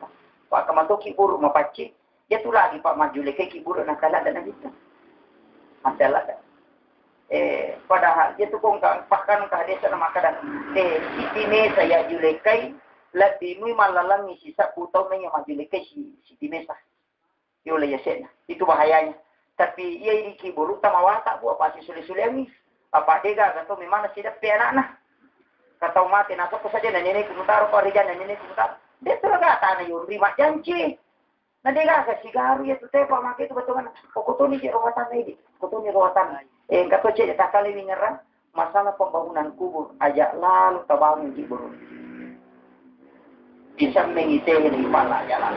Pak kamato ki buru mapaci. Ya tu lagi Pak maju leke ki buru na kala dan nabi. Masalah padahal dia tu kong pakan kahadesa na makadan sitime saya julekai lebih mui malalangi sisa putau na yang majulekai sitime sa yola yasena itu bahayanya tapi ia ini kiburu tamawata bu apa si suli-suliangi apa dega atau memang tidak pe anak katau mati nasok ko saja na nenek kumutaro ko arijan na nenek kumutaro dia tu laga tanah yung rima janji na dega ka sigaru ya tu tepa make itu betul kan kokotoni di rawatan ini kokotoni rawatan kata cek tak kali menyerang masalah pembangunan kubur ajak lalu terbangun kubur bisa mengitih di kepala jalan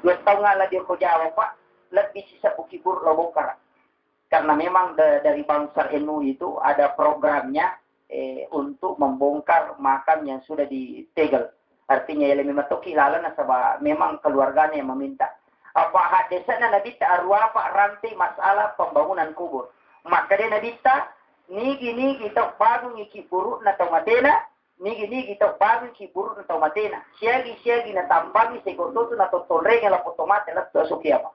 2 tahun lah dia kerja Pak lebih sisa kubur lo bongkar karena memang dari bangsa NU itu ada programnya untuk membongkar makam yang sudah ditegel artinya yang memang toki lalan sebab memang keluarganya yang meminta apa hak desa na nabita arwa pak rantai masalah pembangunan kubur. Maka dia nabita nigi kita baru ngiki buruk na tomatena, nigi kita baru ngiki buruk na tomatena. Siagi na tambangi segoto na totolreng la potomate la tosuki apa.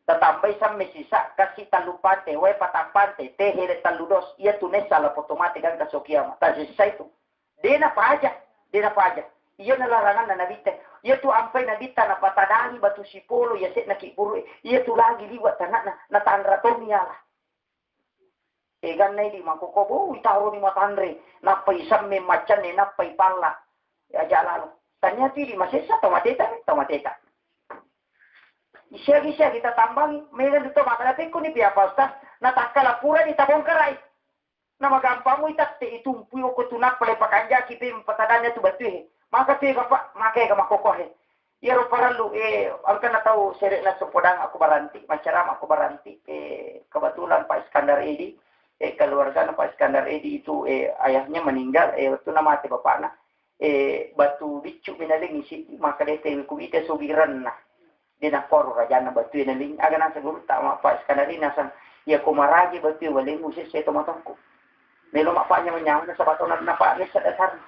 Tatambay sa mesisa kasi talupante, way patampante, tehere taludos, iya tunesa la potomate kan kasuki apa. Tasisa itu. Dia na paja. Iya na larangan na nabita. Ia tu ampai nabita na patadani batu sipolo ya set na kiburu. Ia tu lagi liwat tanah na tandra tomia lah. Egan na di makokobo itaro ni matandre na paisam me macan ne na paipalla. Ya jalan. Tanya ti di masesa tomateta. Isya kita tambang megan dito makalate ko ni piapa ustaz na takala pura di tabong karai. Na magampang mo itak te itumpuy ko tunak pala pakanja kipi patadanya tu batu maka tiga Pak makai ke makokohe yaro paralu ang kana tahu seret na supodang aku baranti macaram aku baranti kebetulan Pak Iskandar Edi keluarga Pak Iskandar Edi itu ayahnya meninggal waktu nama mati bapakna batu bicu minaling isi maka dia tewi kubite subiran nah dia nak koru rajana batu inaling aga nasa guru tak Pak Iskandar Edi nasan ya kumaraji batu waling usis saya tomatongku melo mapanya menyang sa bato na napa ni sa dasar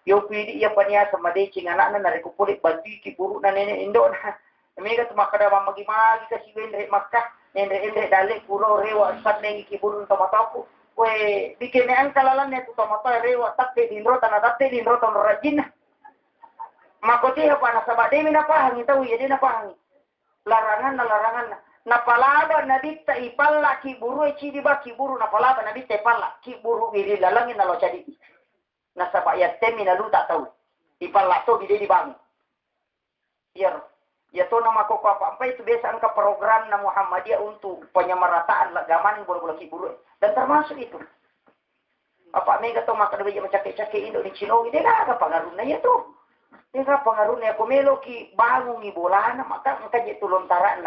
yo pidi iya pania sama de cing anak na narekupulit bantu ki buru na nene indo na mega tu makada mamagi-magi kasi wendre makkah nendre dale puro rewa sat nengi ki buru tomataku we bikene ang kalalan ne tu tomata rewa tatte dinro tanadatte dinro ton rajin makoti apa na sabade mina pahangi tahu ya dina pahangi larangan na palaba na ditta ipalla ki buru e cidi ba ki buru na palaba na ditta ipalla ki buru wiri lalangin na lo cadi nasa bayat temi na luta tahu ipalato di bangun biar ya to nama koko apa itu biasa angka program na Muhammadiyah untuk penyamarataan agaman bola-bola kiburu dan termasuk itu apa mega to maka dia macake-cake Indo di Cino dia ada pengaruhnya ya tuh dia pengaruhnya komelo ki bangun ni bolana maka je tu lontara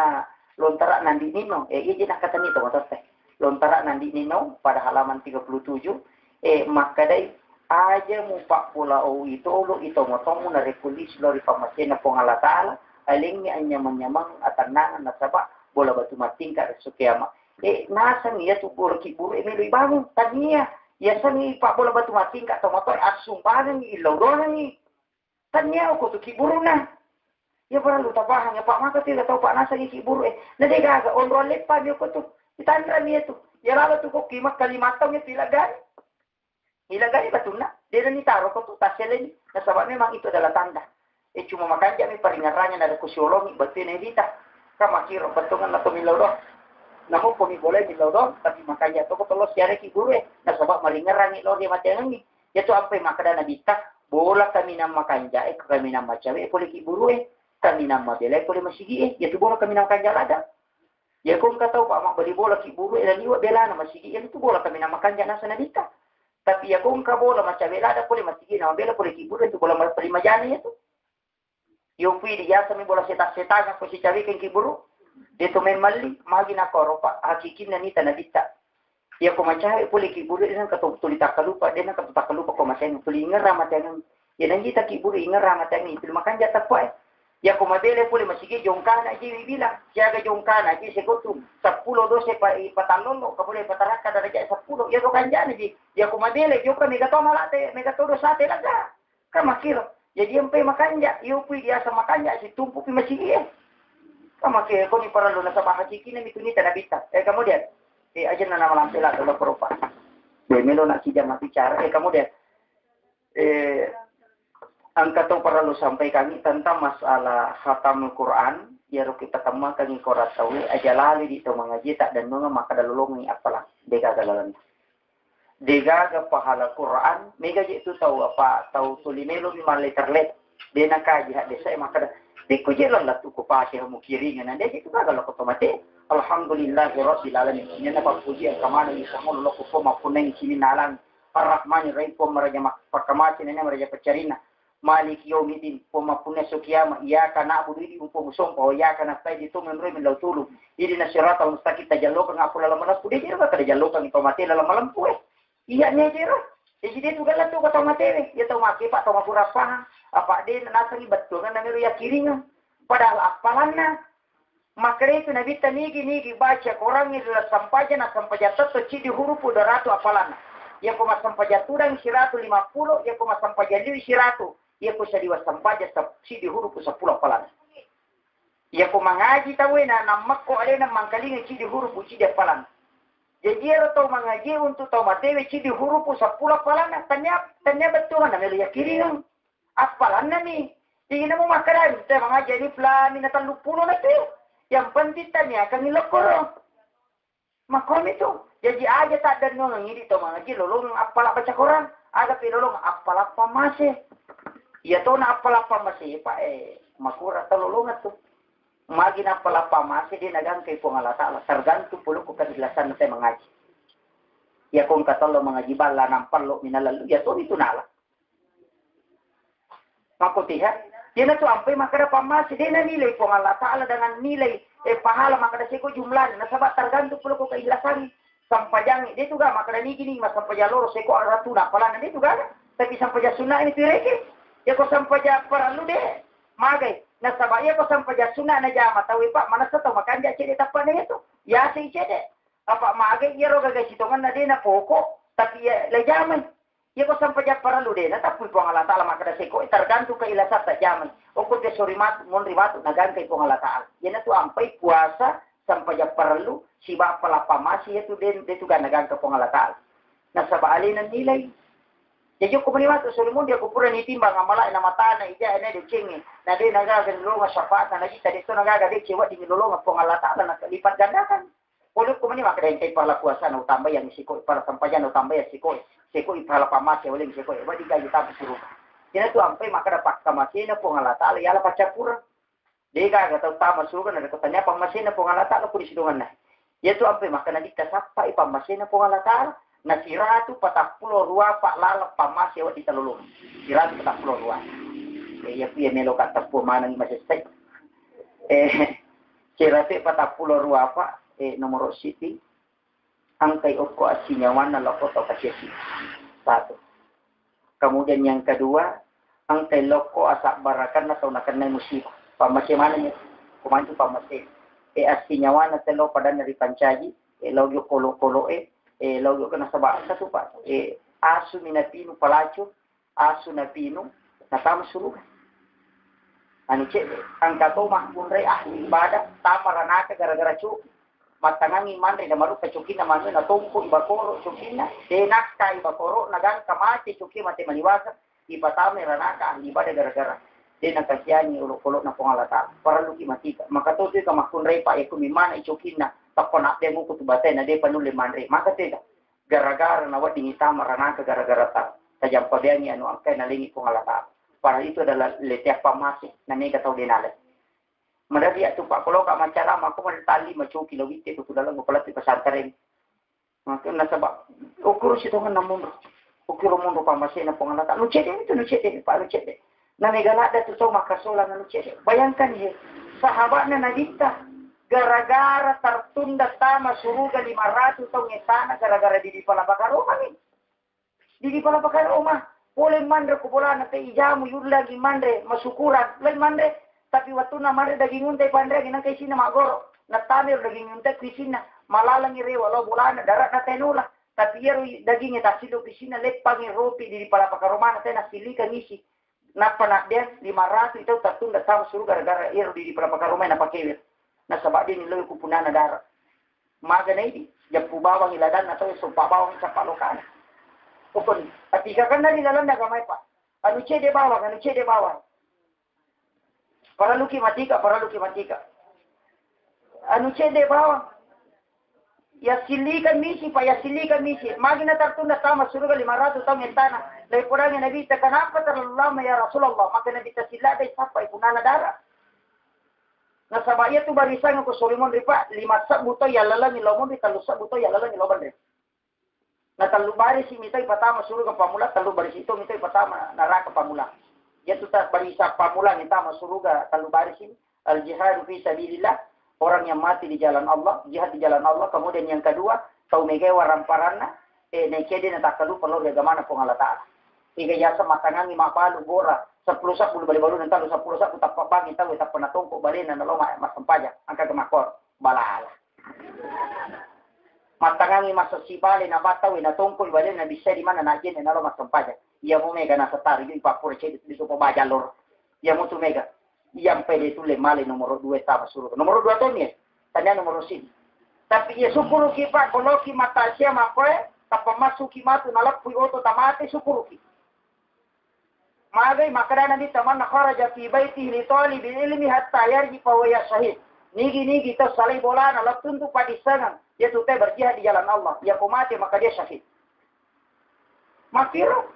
nandi nino iya nak kata ni to teh lontara nandi nino pada halaman 37 maka dai aja mu pak bola o itu lo itu motomu na repulis lori pamasena pongalatala aling ni anya manyamang atanangan na saba bola batu matingka sukiama nasa niya tu bola kiburu lo ibangun tania ya sani pak bola batu matingka to motor asumbangan ni ilodona ni tania ko tu kiburu na ya para lu tapahan ya pak maka tidak tahu pak nasa ni kiburu na de gaga on rolet pa niyo ko tu itandra niya tu ya lalo tu ko kimak kalimatang niya tilagan ilagay batuna dia ni taro ko tu taselen na sabab memang itu adalah tanda cuma makan kami peringatannya dari kusiologi batu ini dita kamakiro batungan na tumilaw do Namun kami boleh milodon, tapi makanya to ko tolos yare ki guru nasabak malingaran ni lori matengan ni. Yato ampai makada na bitak, bola kami na makanja kami na macawe poli ki guru kami na mabela poli masigi yato bola kami na makanja lada. Ya kung kataw pa mak bali bola ki guru dan iwa bela na masigi yato bola kami na makanja na sana bitak. Tapi ya kung ka bola macawe lada poli masigi na mabela poli ki guru itu bola majani yato. Yung pwede ya sa mi bola setak-setak ko si cawe ken ki guru. Dito may mali, magi na koro pa, hakikin na nita na dita. Ya ko macahe puli ki buru din ka tulita kalupa, din ka tuta kalupa ko masen tuli ngara maten. Ya nang kita ki buru ngara maten itu makan jata pa. Ya ko mabele puli masigi jongkana ji bila, jaga jongkana ji segutum 10 12 pa ipatalolo, ka boleh pataraka daraja 10. Ya ko kanjana ji. Ya ko mabele yo ka mega to malate, mega todo sate laga. Ka makiro. Jadi empe makanja, yo pi dia sama kanja si tumpu pi masigi. Kama ke ko ni para lo na sa bahagi kini mitu ni tanabita. Kemudian aja na nama lampela to perupa. Melo nak kita mati cara. Kemudian angka to para lo sampai kami tentang masalah khatamul Quran. Ya ro kita tamma kami korat tahu aja lali di to mengaji tak dan nunga maka dalulong ni apalah. Dega galalan. Dega ga pahala Quran. Mega itu tahu apa tahu tulimelo ni maliterlet. Dena kaji hak desa maka Diko jelan lah tu ko pake mo kiringan na dito ba galo ko tomate. Alhamdulillah rabbil alamin. Nya na papuji ang kamana ni sa mo ko po mapuneng kininalan. Ar-Rahman Rahim po maraja pakamati na maraja pacarina. Malik yawmiddin po mapune so kiyama iyyaka na'budu di po musong po iyyaka nasta'in dito men roy min lautulu. Idi na siratal mustaqim tajallokan nga po lalaman po di ba kada jallokan ito mate lalaman po Iya nya jero. Jadi dia juga lah tu kata materi, dia tahu maki pak tahu kurapa, apa dia nasa ni betul kan namiru ya kirinya, padahal apalannya, maka itu nabi nigi baca Quran ni adalah sampaja na sampaja tetap cidi huruf udah ratu apalannya, ya koma sampaja tudang siratu 50, ya koma sampaja liu siratu, ya koma sadiwa sampaja cidi huruf 10 apalannya, ya koma ngaji tahu na namak ko ada na mangkalinga cidi huruf cidi apalannya. Jadi dia tahu mengaji untuk tahu materi cidi huruf 10 apalan tanya betul mana melu yakiri kan apalan ni jadi namu makaran kita mengaji ni plan ni natan 20 nanti yang penting tanya kami lokor makom itu jadi aja tak ada nong ini tahu mengaji lolong apalah baca Quran ada pilolong apalah apa masih ya tahu na apalah apa masih pak makura tololong tu Magi na palapa masih di nagang kay po Allah Ta'ala. Tergantung puluh ko kadilasan na tayo mengaji. Ya kung katalo mengaji bala ng palo minalalu, ya to itu nala. Makutihan. Yan na to ampay makada pamasi. Di na nilay po Allah Ta'ala dengan nilay pahala makada siko jumlah. Nasabat tergantung puluh ko kadilasan. Sampajang. Di juga makada nigini masampajaloro siko aratu na pala na di juga. Tapi sampajasuna ini tireke. Ya ko sampaja paralu deh. Magay. Nasabaya ko sampai jasuna na jama tawi pak mana sa to makan dia cede tapan itu ya si cede apa mage yero gaga sitongan na din na poko tapi la jaman ya ko sampai para lu de na tapi po Allah Taala makada seko tergantung ke ilasat ta jaman o ko de sorimat mon ribat nagan kay po Allah Taala yan to ampai puasa sampai para lu siba pala pamasi itu den de tuga nagan ke po Allah Taala nasabali na nilay jadi ko maniwa to sulmo dia ko pura ni timbang amala na mata na ija ene de kingi na de naga genlonga syafaat na kita de to naga de cewa di genlonga po Allah Taala na lipat gandakan polo ko maniwa kada kay pala puasa na utamba yang siko para sampayan utamba ya siko ipala pamase wala siko wa di gaji tapu suruh kina to ampai maka dapat kamase na po Allah Taala yala pacapura de ga ta utama suruh na ko tanya pamase na po Allah Taala ko di sidungan na ya to ampai maka na dikta sapa ipamase na po Allah Taala na siratu 42 pak lalap pamas ya di talulung. Siratu 42. Ya piye melo kata po manang masih sek. Siratu 42 pak nomor city angkai oko asinyawan na loko to kasisi. Satu. Kemudian yang kedua angkai loko asak barakan na taunakan na musibah. Pamase mana nya? Kumantu pamase. Asinyawan na telo pada dari pancaji logyo kolo-kolo lalu kena sebab satu pak asu minapinu palacu asu napinu natam suruh anu cek angka to mahpun rei ahli ibadah tamaranaka gara-gara cuk matangangi mandre na maru kacukina manu na tompo ibakoro cukina denak kai ibakoro nagang kamati cuki mate maliwasa ipatame ranaka ahli ibadah gara-gara denak kasiani ulo-ulo na pongalata para luki matika maka to ka mahpun rei pak yaku mimana icukina tapon ade mo kutu batay na de panuli manre maka tega gara-gara na wadi ngita marana ke gara-gara ta tajam pabiangi anu angkai nalingi ko ngalata para itu adalah letiah pamasi na mega tau denale madari atu pak kalau ka macara aku tali macuki lawite ko dalam kepala ti pesantren maka na sabab ukur situ kan namun ukur mundo pamasi na pengalata lu cede pak lu cede na mega lada tu so makasola na lu cede bayangkan ye sahabatnya Nadita gara-gara tertunda tama suruga 500 tahun sana gara-gara di pala bakar rumah nih. Di pala bakar rumah. Boleh mandre kubulan na ijamu yun lagi mandre masukuran. Lain mandre. Tapi waktu na mandre daging untai pandre gina kay sina magoro. Natamir daging untai kisina malalang irewa lo bulan darat na tenula. Tapi yero dagingnya tasilo kisina lepang ropi di pala bakar rumah na tena silika ngisi. Napanak dia 500 itu tertunda sama suruga gara-gara yero di pala bakar rumah na pakewir. Na sabak din nilo ko punana dara maga na idi japu bawang iladan atau sumpa bawang sa palokan ukon atika kan na nilalan na gamay pa anu cede bawang para luki matika anu cede bawang ya silikan misi magi na tartunda tama suruga 500 tahun entana dari porang nabi ta kenapa terlalu lama ya Rasulullah maka nabi ta silada sampai punana dara na sabaya tu barisan ko solimon ripa 5 sabuto ya lalang ilomon di 3 sabuto ya lalang iloban re na talu baris mitay patama suruga pamula talu baris ito mitay patama naraka pamula ya tu ta barisa pamula ngita masuruga talu baris ini al jihad fi sabilillah orang yang mati di jalan Allah jihad di jalan Allah kemudian yang kedua tau mege waramparanna nekede na takalu perlu daga mana pengalata tiga jasa matangangi mapalu bora 10 sak bulu bali-balu nanti 10 sak utak pabang kita utak penatongko bali na nalo mas sempaja angka kemakor balala matangangi mas sibali na bataw na tongko bali na bisa di mana na jen na nalo mas sempaja iya mo mega na satari di papur cedi di sopo bajalor iya mo tu mega iya pede tu le male nomor 2 tama suruh nomor 2 to ni tanya nomor sin tapi ya syukuru ki pak koloki mata sia makoe tapamasuki matu nalak pui oto tamate syukuru ki magay makarana di taman na kharaja fi baitihi li talibil ilmi hatta yarji fa huwa shahid nigi to salay bola na latuntu padisangan ya tute berjihad di jalan Allah ya kumati maka dia syahid makiro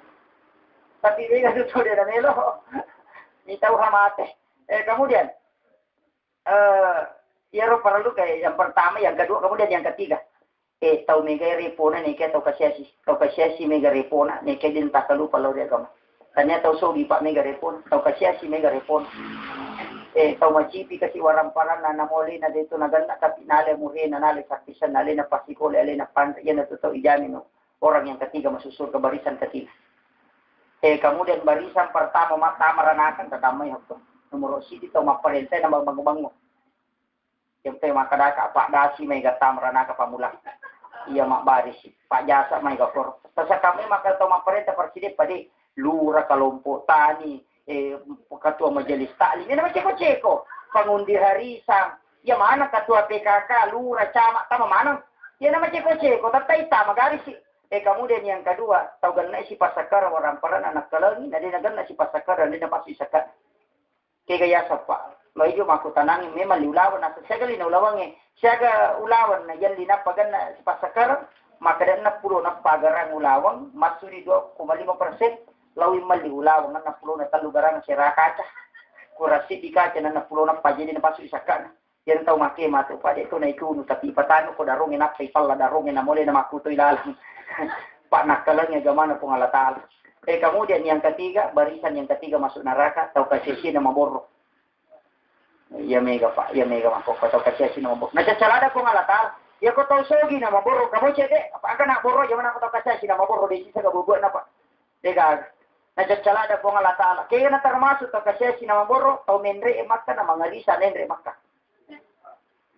tapi dia itu dia nelo ni tahu hamate kemudian ya ro perlu kayak yang pertama yang kedua kemudian yang ketiga tahu mega repona ni ke tahu kasiasi mega repona ni ke din takalu kalau dia kamu tanya tahu sogi pak mega repon tahu kasiasi mega repon tahu macipi kasi waramparan na namoli na dito naganda tapi nale muri na nale sakisan nale na pasikole ale na pan yan na tahu ijamin no orang yang ketiga masusul ke barisan ketiga kemudian barisan pertama mata maranakan tatamay hakto nomor siti tahu maparentay na magbango yang tayo makadaka pak dasi may gatam ranaka pamula iya mak baris pak jasa may gakor sa kami makataw maparenta parsidip padi lura kalompo tani ketua majelis taklim ini nama ceko pengundi harisan ya mana ketua PKK lura camat sama mana ya nama ceko tapi sama garis kemudian yang kedua tahu ganna si pasakar orang peran anak kalangi nadi nagan si pasakar dan dia pasti sakar kegaya sapa lo iyo maku tanangi memang liulawan na sekali na ulawange siaga ulawan na yan linapagan na si pasakar maka dan na pulo na pagarang ulawang masuri 2,5% lawi mali ulawang na pulo na talugarang si rakaca kurasi di kaca na pulo na pajini na pasu isakan yan tau make mato pa dito na ikuno tapi patano ko darong ina pay pala darong ina mole na makuto ilalang pak nakalangnya gamana pengalatal kemudian yang ketiga barisan yang ketiga masuk neraka tau kasih na maborro ya mega pak ya mega mako tau kasih na maborro na cacalada pengalatal ya ko tau sogi na maborro kamu cede apa akan nak borro jangan aku tau kasih na maborro di sisa gabubuan apa dega na cacalada pengalatal kaya na termasuk tau kasih na maborro tau menre makka na mangarisa nendre makka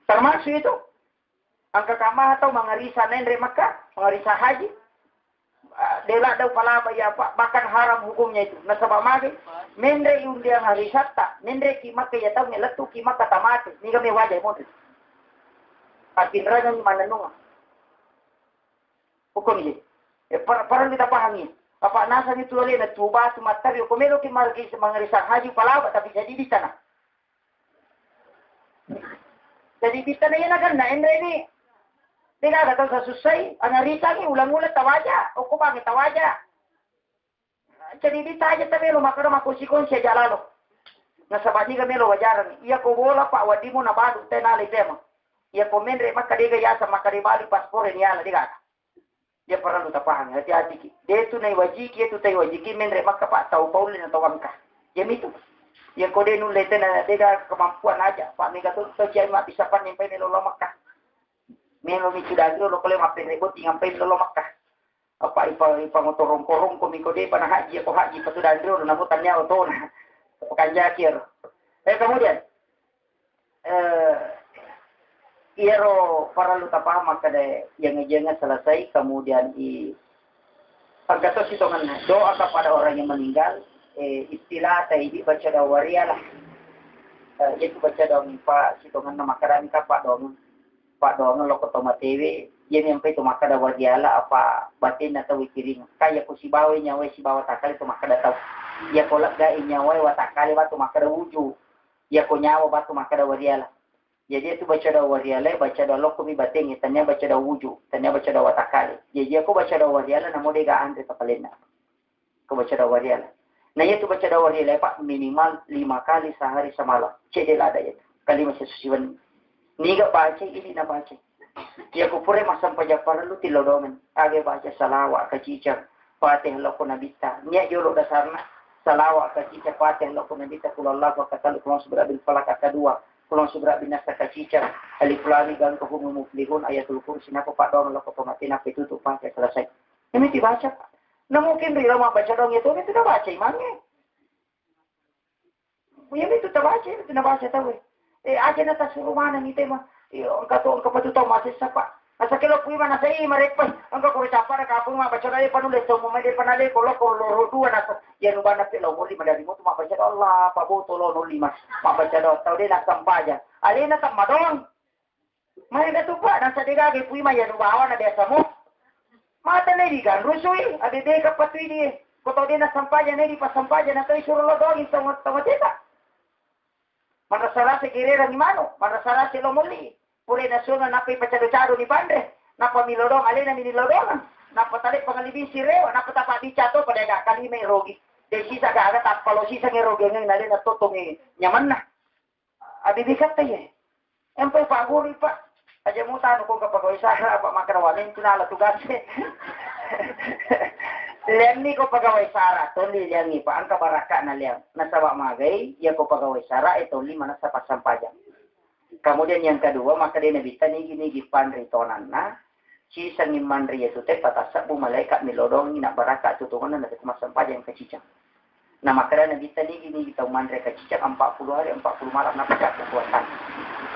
termasuk itu angka kamah atau mangarisa nendre makka mangarisa haji dela daw palaba ya pak bahkan haram hukumnya itu nasabah mage mendre yung dia harisata mendre ki makka ya taw ngeletu ki makka tamate ni kami wajay mo akin ragan mananunga hukum ini para kita pahami apa nasa ni tuwali na tuba sumatari ko meron ki margi sa mangarisa haji palaba tapi jadi di sana Jadi kita na yan agad na Andre ni. Tingnan ka sa susay. Ang narita ni ulang-ulang tawaja. O kumangit tawaja. Jadi di taja tabi lo makara makusikon siya jalalo. Nasabati kami lo wajaran. Iya ko bola pa wadi mo na badu tenali tema. Iya ko menre makadiga yasa makadibali paspore ni ala diga. Dia perlu tapahan hati-hati. Dia tu nai wajiki itu tai wajiki menre makapa tau paulin atau kamka. Jam itu. Yang kode nule tena diga kemampuan aja. Pak mega tu jai mak bisa pan nyampai melo Makkah. Melo mi sudah lo kole mape rebot nyampai melo Makkah. Apa ipa motorong-korong ko mi kode pana haji ko haji patu dandro namutannya otona. Pekan jakir. Kemudian Iero para luta paham kada yang jangan selesai kemudian pagkatos ito nga doa kepada orang yang meninggal istilah tayo baca daw warialah itu baca daw pa sitongan na makarami ka pa daw loko tomatewe yan yung pa ito makada wariala apa batin na tawi kiring kaya ko si bawa nyaway si bawa takali ito makada taw ya ko lagga inyaway watakali ba ito makada wuju ya ko nyawa ba ito makada wariala. Jadi itu baca dawa wariala, baca dawa lokumi batengi, tanya baca dawa wuju, tanya baca dawa watakali. Jadi aku baca dawa wariala, namun dia gak andre kapalena. Aku baca dawa wariala. Nah itu baca dawa wariala, Pak, minimal 5 kali sehari semalam. Cedel ada itu. Kali masih susiwan. Ni gak baca, ini na baca. Ya aku pure masam pajapara lu tilodongan. Age baca salawat kacicang, patih loko nabita. Nya jolo dasarna, salawat kacicang, patih loko nabita. Kulallah wa katalu kulong seberabil falak kedua. Kulong subra binasa kacicang, alif lam gan kahum muflihun ayatul kursi nako pak dong loko pematin apa itu tuh pakai selesai. Ini dibaca Pak. Nah mungkin di rumah baca dong itu tidak baca imamnya. Ini itu terbaca, itu tidak baca tahu. Aja nata suruh mana nih tema. Angkat patu tahu masih siapa. Asa kilo kui mana saya mereka. Angkat kau capar kapung mah baca lagi panulis semua media panale kalau dua nasa. Yang ubah nasi lo muli dari mutu mak baca Allah pak boto lo 05 mak baca doa tahu dia nak sampaja. Alina tak madong. Mana dah tu pak nasa dia gak kui mah yang ubah awan ada samu. Mata nih kan rusui ada dia kapatui dia. Kau tahu dia nak sampaja nih pas sampaja nak tahu suruh lo doang sama kita. Mana salah sekiranya ni mano. Mana salah si lo muli. Pure nasungan napi pacado-cado ni pandre. Napa milodong alina minilodongan. Napa talik pangalibin si rewa. Napa tapak dicato pada gak kali may rogi. Dahil sisa gak agad kalau sisa ng rogi ng nalina totong nyaman na. Abibigat tayo eh. Empay paguri pa. Aja mo tano kung kapag isara pa makarawanin tunala tugas eh. Liang ni ko pagawai sara. Toli liang ni pa. Ang kabaraka na liang. Nasawa magay. Yang ko pagawai sara. Ito lima na sa pasampajan. Kemudian yang kedua, maka dia nabita nigi pandri tonan na, si sangin mandri itu teh patasa bu malaikat milodong ina baraka tutungan na nabi kumasam yang kecicang. Nah maka dia nabita nigi tau mandri kecicang 40 hari 40 malam na pagkat kekuatan.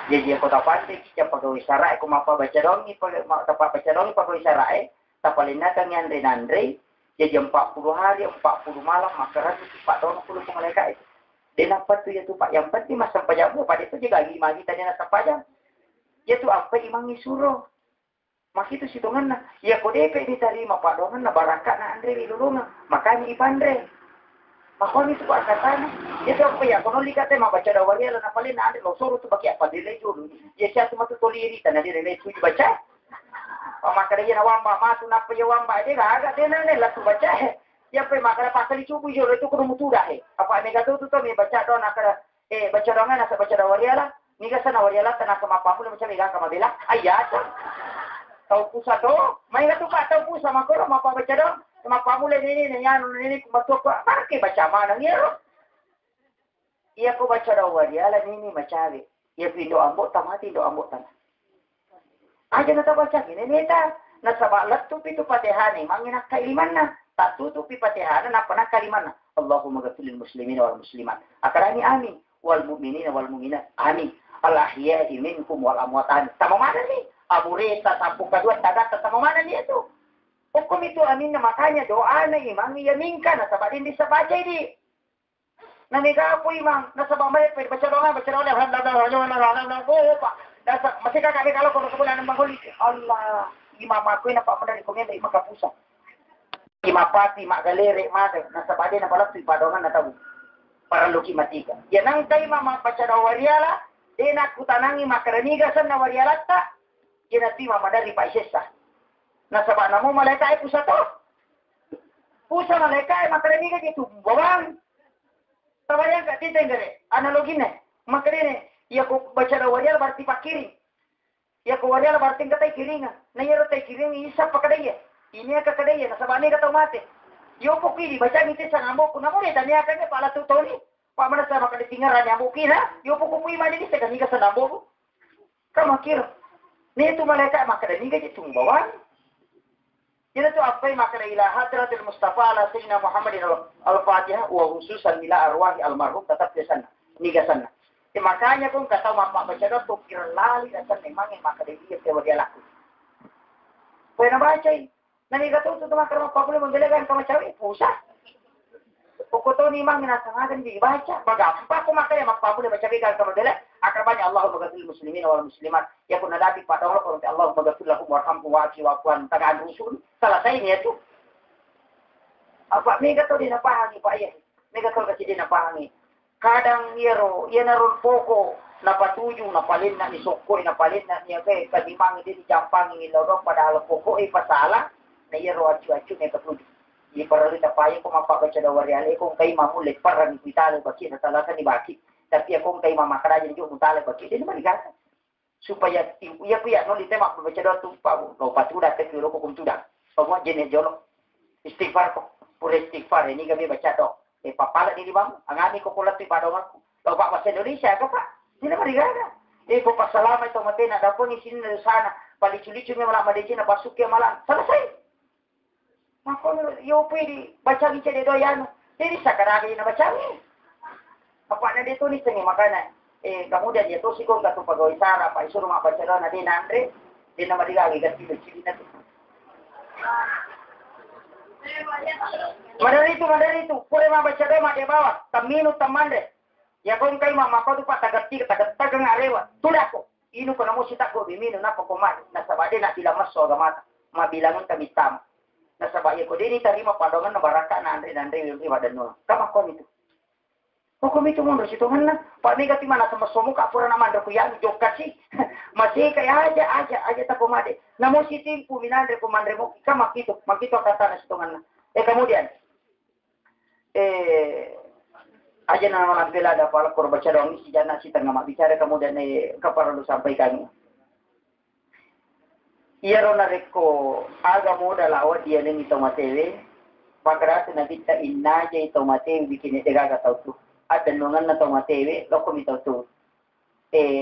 Jadi kota pandri kicang pagawai sarai ko mapa baca dong tapak baca dong pagawai sarai tapalina kang nandre jadi 40 hari 40 malam maka dia pak dong puluh malaikat itu. Dia dapat tu ya tu Pak. Yang penting masa pajak pada itu juga lagi magi tanya nak pajak. Ya tu apa imangi suruh. Mak itu situngan na. Ya ko DP diterima Pak dongan na barakat na Andre dilulungan. Makanya ipandre. Makon itu Pak katanya. Ya tu apa ya kono likate mak baca dawali ala na palin na Andre lo suruh tu baki apa dile dulu. Ya siya tu matu toliri tanah dire le tu baca. Maka dia na wamba matu na pa ya wamba dia agak dia na la tu baca. Ya pe makara pasal icubu yo itu kudu mutudah apa mega tu mi baca do nakara baca dongan nasa baca dawariala ni ka sana wariala tanah sama papu macam mega kama bela ayat tau pusa do mai ka tu pa tau pusa makoro mapa baca do sama papu le ni ni kumato ko marke baca mana ni ro iya ko baca dawariala ni macawe ya pindo ambo tamati do ambo tanah aja nata baca ni neta nasa balat tu pitu patehani manginak kailiman na tak tutupi Fatihah na pernah kalimana Allahumma ghafiril muslimin wal muslimat akarani amin wal mu'minin wal mu'minat amin al ahya'i minkum wal amwat sama mana nih amureta sampu kedua tadat sama mana nih itu hukum itu amin makanya doa na imam yaminkan na sabadin bisa baca ini namiga po imam nasa bamay baca doa nasa masih kakak kalau kebulan manghuli Allah imam aku na pak medari komenda imam kapusa Imapati, magalere, mate, nasa bade na pala tu ipadongan na tabu. Para luki matika. Yan ang kay mama baca dawariala, Dia nak kutanangi makaraniga san na warialata. Dia nanti mamadari pa isesa. Nasabak namo malaikat ay pusa to. Pusa malaikat ay makaraniga gitu. Bawang. Tawayan ka titeng gare. Analogi na. Makarani. Iya ko baca na warial berarti pakiring. Iya ko warial berarti katay kiringa. Na iya tay kiring isa pa kadaya. Ini ka kadaya. Nasabak ni kataw mate. Yo po kiri baca ngiti sa ngambo. Kunamo ni tanya kanya pala tutoni. Paman sa makaditingaran niya bukin ha. Yo po kupuy mani sa kaniga sa ngambo. Kamakir. Ni itu malaikat makadaniga di tumbawan. Jadi itu apa yang makna ila hadratil Mustafa ala sayyidina Muhammadin al-Fatihah wa khususan ila arwahi almarhum tetap di sana. Niga sana. Makanya kung kata mama baca doa kira lali dan memang yang makadaniga dia laku. Pwede baca ini. Naniga to itu makar mapapuli membelagan kama cawe pusat. Pokoknya ni mang minasangagan dibaca. Bagapa ko makaya mapapuli baca bigan kama bela. Akrabanya Allahumma ghafir muslimin wal muslimat. Ya kun nadati pada Allah kalau Allahumma ghafir lahum warhamhum wa'afi wa'fuan tagaan rusul. Selesai ni itu. Apa mega to dinapahangi Pak ya. Mega to kasi dinapahangi. Kadang yero yenarul poko napatuju napalin na ni sokko napalin na niya kay kadimang din jampang ni lorong padahal poko ay pasala na yero acu-acu ni patuju. Di perlu tapayin ko mapabaca daw wariale kung kay mamulit para ni vitale baki na talaga ni baki. Tapi kung kay mamakara jadi juga mutale baki din maligasa. Supaya iya kuya no lite mak baca daw tumpa no patuda ke kiro ko kumtuda. Pagwa jene jolo. Istighfar ko. Pura istighfar ini kami baca daw. Papala di bang angani ko kulat ti padong ako. Law pak bahasa Indonesia ka pa. Sila maligasa. Po pasalamat ito mati na daw ni sin sana. Paliculicu nga malam madeci na pasuk ya malam. Selesai. Maka yo pwede baca ni cede doyan. Jadi sakaragi na baca ni. Apa na dito ni sengi makana. Kemudian dia tu sikong katu pagawai sara pa isuru mak baca na din Andre. Din na madigagi ganti becili na tu. Madari tu. Pure mak baca do mak dia bawa. Taminu tamande. Ya kong kay mama ko tu pa tagatti tagang arewa. Tuda ko. Inu ko na mo sita ko bimino na ko kumat. Nasabade na sila maso agamata. Mabilangan kami tama. Nasabaya ko din itarima padongan na baraka na Andre yung iwadan mo. Kamakon ito. Hukum itu mundur situ mana? Pak Mega ti mana sama somu kapura na mandra kuya jok kasi. Masih kaya aja ta pomade. Namo sitim puminandre ko mandre mo makito kata na situ mana. Kemudian aja na naman pila da pala ko baca dong si jana si tengah bicara kemudian kapara lu sampaikan. Iyaro na reko aga moda lawa dia ni tomatewe magara na kita inna je tomatewe bikin degaga tautu ada nungan na tomatewe loko mi tautu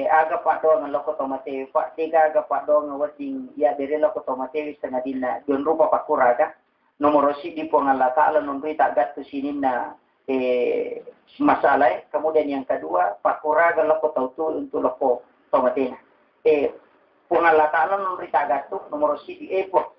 aga padong loko tomatewe pak degaga padong wading ya dere loko tomatewe setengah dina don rupa pakuraga nomor si di Allah taala nombri tak gattu sininna masalah kemudian yang kedua pakuraga loko tautu untuk loko tomatena kung Allah Ta'ala nung ritagato, numero sidi epo.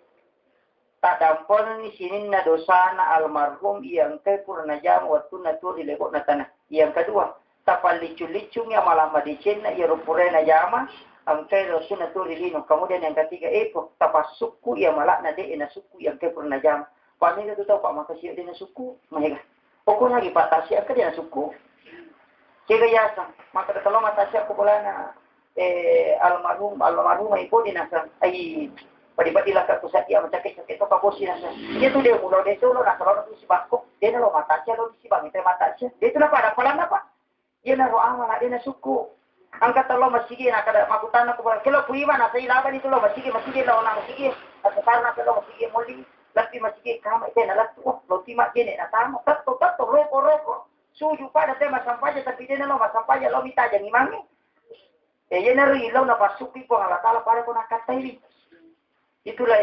Tadampon ni sinin na dosa na almarhum iyang kay pura jam waktu na tu ilego na tanah. Yang kedua, tapal licu-licu nga malam madicin na irupure na jama, ang kay rasu na tu ilino. Kemudian yang ketiga epo, tapasuku iya malak na de na suku yang kay pura jam. Paano nga tutaw pa makasiya din na suku? Mahiga. Pukul lagi patasya ka din na suku. Kaya yasa, makadakalo matasya ko pula na almarhum ipo dinasa ay padipadilah ka kusati ang sakit to kaposi nasa dia tu dia mulo de solo na kalau tu si bakko dia na lo mata sia lo si bang ite mata sia dia tu na pada pala na pa dia na ro ama na dia na suku angkat lo masigi na kada makutan na ko kilo puiwa na sai laban itu lo masigi lo na masigi at karna lo masigi muli lati masigi kama ite na latu lo ti ma gene na tamo tatto roko suju pada tema sampaja tapi dia na lo masampaja lo mita jangi mangi yan na rin ilaw na pasuki po ang alatala para ko nakatay. Itulah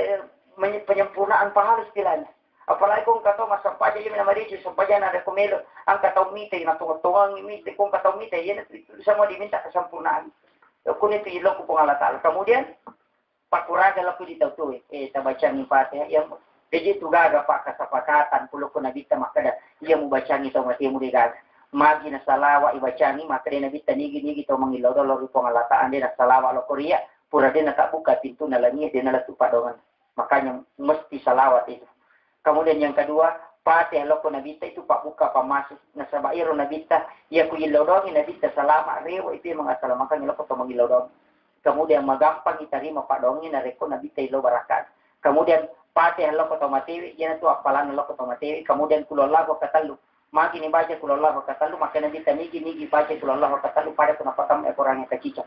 penyempurnaan pahala istilahnya. Apalagi kung kataw masampaja yung namarito, sampaja na rekomelo, ang kataw mitay, natungag-tungang mitay, kung kataw mitay, yan sa mo diminta kasampurnaan. Kung ito ilaw ko po ang alatala. Kemudian, pakuraga lang po dito ito tabacang ni pati. Yang jadi tugaga pa kasapakatan, pulo ko nabita makada, iya mo bacang ito, mati mo digaga. Magi na salawa ibacani maka dia nabi tanigi to mangilaw do lori pangalataan dia na salawa lo Korea pura dia nak buka pintu na langit dia na padongan makanya mesti salawat itu kemudian yang kedua Pati loko nabita itu pak buka pamasuk nasabairo nabita ya ku ilodongi nabita salama rewo itu mga salamakan loko to mangilodong. Kemudian magampang iterima pak dongi na reko nabita ilo barakat. Kemudian pati loko to matiwi yana tu apalan loko to matiwi kemudian kulollahu katalu magi ni baca kulollahu katalu maka nabita nigi baca kulollahu katalu pada penapatam orang yang kecicak.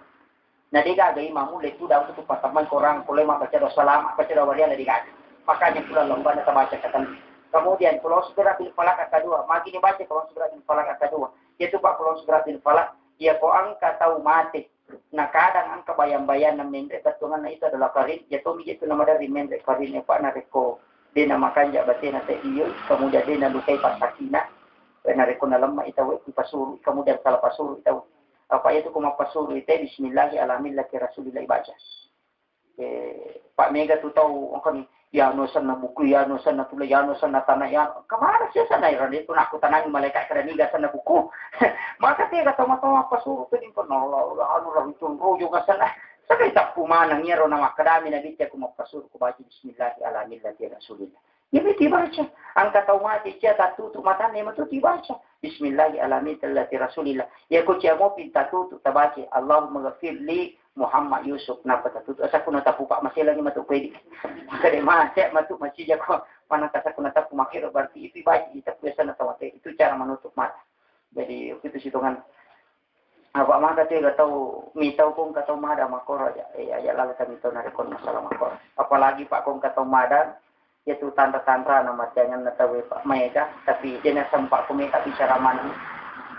Nah dia gak imamu letu dah untuk pataman korang boleh baca doa salam baca doa walian dari gak. Makanya kulollahu bana baca katalu. Kemudian pulau segera bil falak kedua, magi dibaca pulau segera bil falak kedua. Yaitu pak pulau segera bil falak, ya ko angka tahu mati. Nah kadang angka bayang-bayang na mendre patungan itu adalah karin, ya to itu nama dari mendre karin pak nareko. Dia namakan ja batena te iyo, kemudian dia nalukai pak sakina. Nareko na lemah itu di pasuru, kemudian salah pasuru itu. Apa itu kuma pasuru itu bismillahirrahmanirrahim Rasulillah baca. Pak Mega tu tahu kan ya no sana buku ya no sana tulis ya no sana tanah ya kemana sih sana iran itu nak aku tanangi malaikat kerana sana buku maka dia kata mata apa suruh tu ini penolong anu lah itu juga sana saya tak kumana ngiro nama kadami nabi aku mau pasur ku baca bismillahirrahmanirrahim ya beti baca angka tahu mati dia tak tutup mata nema tu dibaca bismillahirrahmanirrahim ya ku dia mau pinta tutup tabaca Allahumma ghafirli Muhammad Yusuf napa tatutu asa kuna tapu pak masih lagi matuk pedi kade masih matuk masih jago mana kata kuna tapu makiro berarti itu baik itu biasa na tawate itu cara menutup mata jadi itu situngan apa maka dia tahu mitau pun kata mada makoro ya lalu kami tahu narekon masalah makoro apalagi pak kong kata mada yaitu tanda-tanda nama jangan tahu pak Mega tapi dia sempat kumi tak bicara mana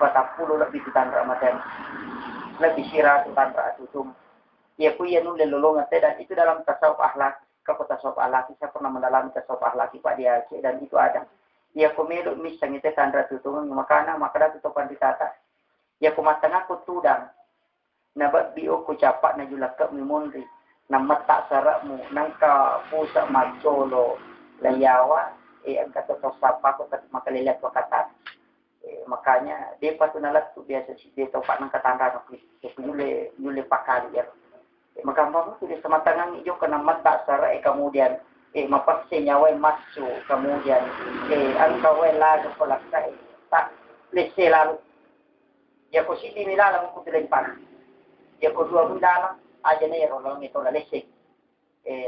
40 lebih tanda ramadan lebih sirah tanda tutum ya ku ya nule lolongan dan itu dalam tasawuf akhlak kapal tasawuf akhlak saya pernah mendalami tasawuf akhlak Pak di Aceh dan itu ada ya ku melu misang itu tanda tutungan makana maka tutupan ditata ya ku matanga ku tudang nabat bio ku capak na julak ke mimunri na mata sarakmu nangka pusa macolo layawa ang kata tosapa ko makalilat ko kata makanya dia patunalat tu biasa dia topak nang katanda no nyule pakali ya maka mamu tu sama tangan hijau kena mata sarai kemudian mapakse nyawai masuk kemudian angkawai lagu pelaksai tak lese lalu ya ko siti milala mo kutilempang ya ko dua milala aja na yero lang ito la lese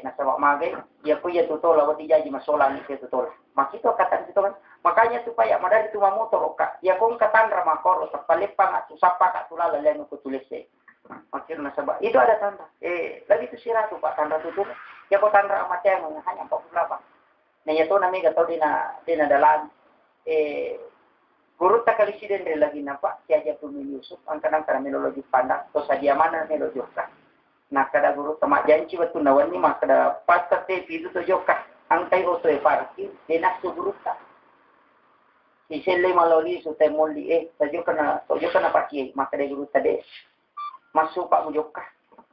nasa magay ya ko ya tutola wati jaji masola ni ke tutola makito katan itu kan makanya supaya madari tu mamotor ka ya ko katan ramakor sa palipang at usapa ka tulala lang ko tulese makin nasabah itu ada tanda lagi tu sirah tu pak tanda tutup ya ko tanda amat yang hanya 48 nah ya to nami gatau dina dalam guru tak kali siden lagi nampak siaja pun Yusuf angkana kana melologi pandang to sadia mana melogi ka nah kada guru tamak janji betul nawan ni mak kada pas te pidu to joka angkai oto e parki dina su guru ta iselle maloli su te molli sajo kana paki maka de guru tade masuk pak mujoka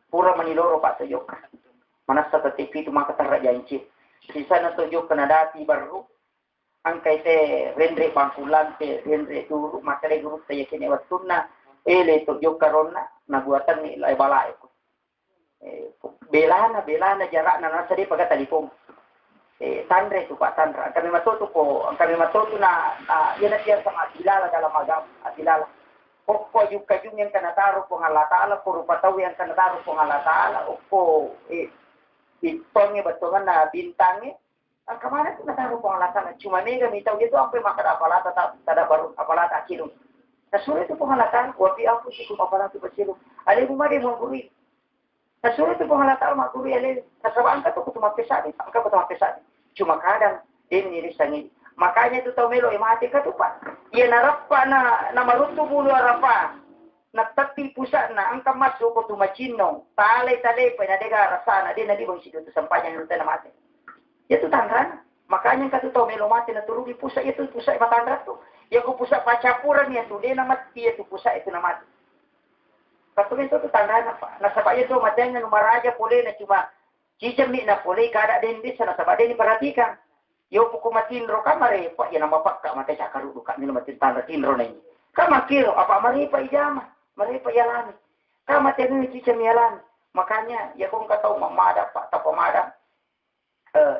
pura maniloro pak tojoka mana sa TV itu maka tarra janji sisa na tojoka na dati baru angkai te rendre pangkulan te rendre dulu maka de guru te yakini watuna ele tojoka ronna na buatan ni lai balai ko belana jarak na nasa di pagka talipong tandre tu pak tandra kami matoto na yan at yan sa atilala dalam agam atilala Oko yung kayong yang kanataro po ng Allah Ta'ala, puro pataw yang kanataro po ng Allah Ta'ala, oko itong batungan na bintang ang kamana ito nataro po ng Allah Ta'ala, chumamega mitaw ito ang pimakada apalata tada baru apalata akilong. Nasulit ito po ng Allah Ta'ala, wapi ako si kumapalata pa silong. Alay bumari mo guri. Nasulit ito po ng Allah Ta'ala, maguri alay. Nasawaan ka ito kung tumapisadi, ang ka po tumapisadi. Chumakadang, din nirisangin. Makanya itu tahu melo mati katupa. Ia narapa na marutu bulu arapa. Nagtati pusat na ang kamasuk ko tumachino. Talay pa na dega rasa na din na di bang sido to sampanya ng na mati. Itu tangran. Makanya katu tahu melo mati na turugi pusat itu pusat matandra to. Ya ko pusat pacapuran ya to din na mati itu pusat itu na mati. Katu itu tangran apa. Nasabaya to matanya numaraja pole na cuma cicam ni na pole kada din bisa nasabaya ni perhatikan. Yo puku matinro kamare pak yana bapak ka mate cakaru duka ni matin tanda tinro na ini. Kamakiro apa mari pa ijama, mari pa yalani. Kamate ni cicam yalani. Makanya ya kung kataw mamada pak ta pamada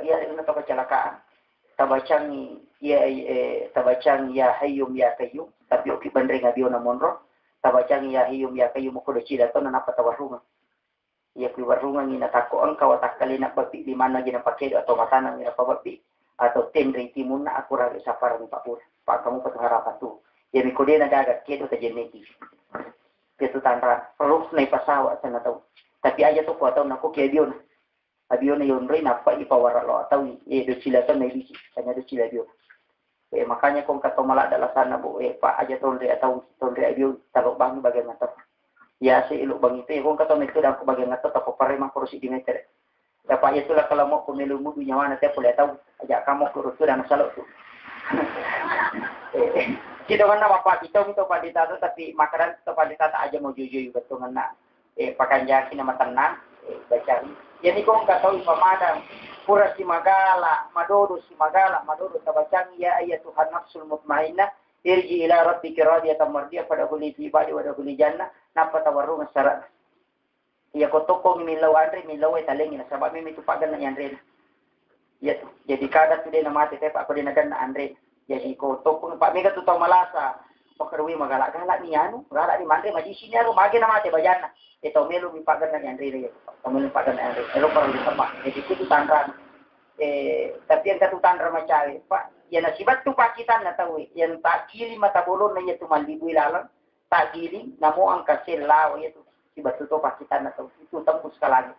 ya rin na to kecelakaan. tabacang ya hayyum ya qayyum tapi oki bandre ngabio na monro tabacang ya hayyum ya qayyum ko do cida to na patawarunga ya ku warunga ni natakoon kawatakali na bapi di mana gina pakai atau matana ni pabapi atau tendre timun na aku ra sapara ni pak kamu patut harapan tu ya mi kode na dagat kedo ta jeneti ketu tanra perlu nai pasawa sana tahu tapi aja tu ko tahu na ko ke abion na yon rin apa ipawara lo atau do cilatan na bisi kanya do ciladio makanya kung katomala adalah sana bu pa aja tonre atau tonre abion talo bang bagian mata ya si iluk bang itu kung katom itu dan ko bagian mata tako pare mang kurusi di meter dapat itulah kalau mau kumelu mudu nyawana te boleh tahu aja kamu kurus tu dan salo tu kita mana bapak kita itu padita tu tapi makanan itu padita tak aja mau jujur betul mana pakai jaki nama tenang baca jadi kung katawi pamadang pura si magala madodo tabacang ya ayatuhan nafsul mutmainnah irji ila rabbika radiyatan mardiyah pada huli fi ibadi wa huli jannah napa tawarrung syarat ya kotoko milau andre milau talengi na sabab mi tu pagan na andre ya jadi kada tu de na mate te pak ko de na gan na andre jadi kotoko pak mega tu tau malasa pakarwi magala-gala ni anu gala ni mande majisi ni anu mage na mate bajanna ito melu mi pagan na andre ya kamu pagan na andre ero para di tempat jadi itu tandran tapi yang katu tandra macawe pak ya nasibat tu pakitan na tahu yang tak gili mata bolon na tu malibu ilalang tak gili namo ang kasil lawa ya tu sibat tu pakitan na tahu itu tembus kalagi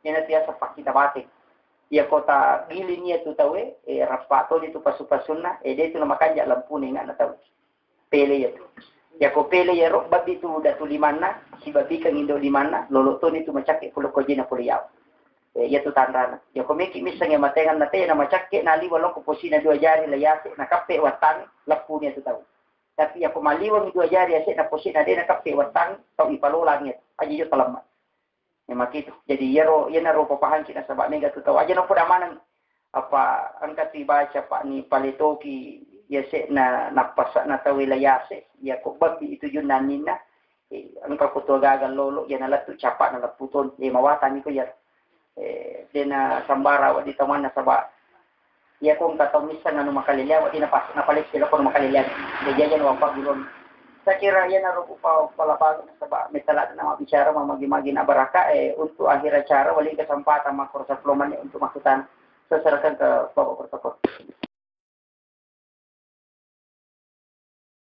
yan tiasa pakita batik ya kota gili niya tu tahu rapato itu pasu-pasun na dia tu namakanja lampu ni nga na tahu pele ya tu ya ko pele ya rok babi tu datu limana si babi kang indo limana loloton itu macake pulo ko jina puliyaw ya tu tanrana ya ko miki misang ya matengan na te na macake na liwalo ko posina dua jari layase na kape watan lapu niya tu tahu tapi ya ko maliwang dua jari ase na posina de na kape watan tau ipalolang niya aja yo talamat ya makito jadi yero yana ro papahan kita sabab mega tu tahu aja no pudamanan apa angkat dibaca pak ni paletoki ya se na napasa na tawilayase ya ko babi itu yun nanina angka ko to gagal lolo ya na latu capa na laputon mawata ni ko ya dena sambara wa di taman na saba ya ko ka tomisan na makalilya wa di na pas na palit sila ko makalilya de jajan wa pagulon sa kira ya na ro pa palapag na saba metala na mabicara mamagi-magi na baraka untuk akhir acara wali kesempatan makor sa ploman untuk makutan seserakan ke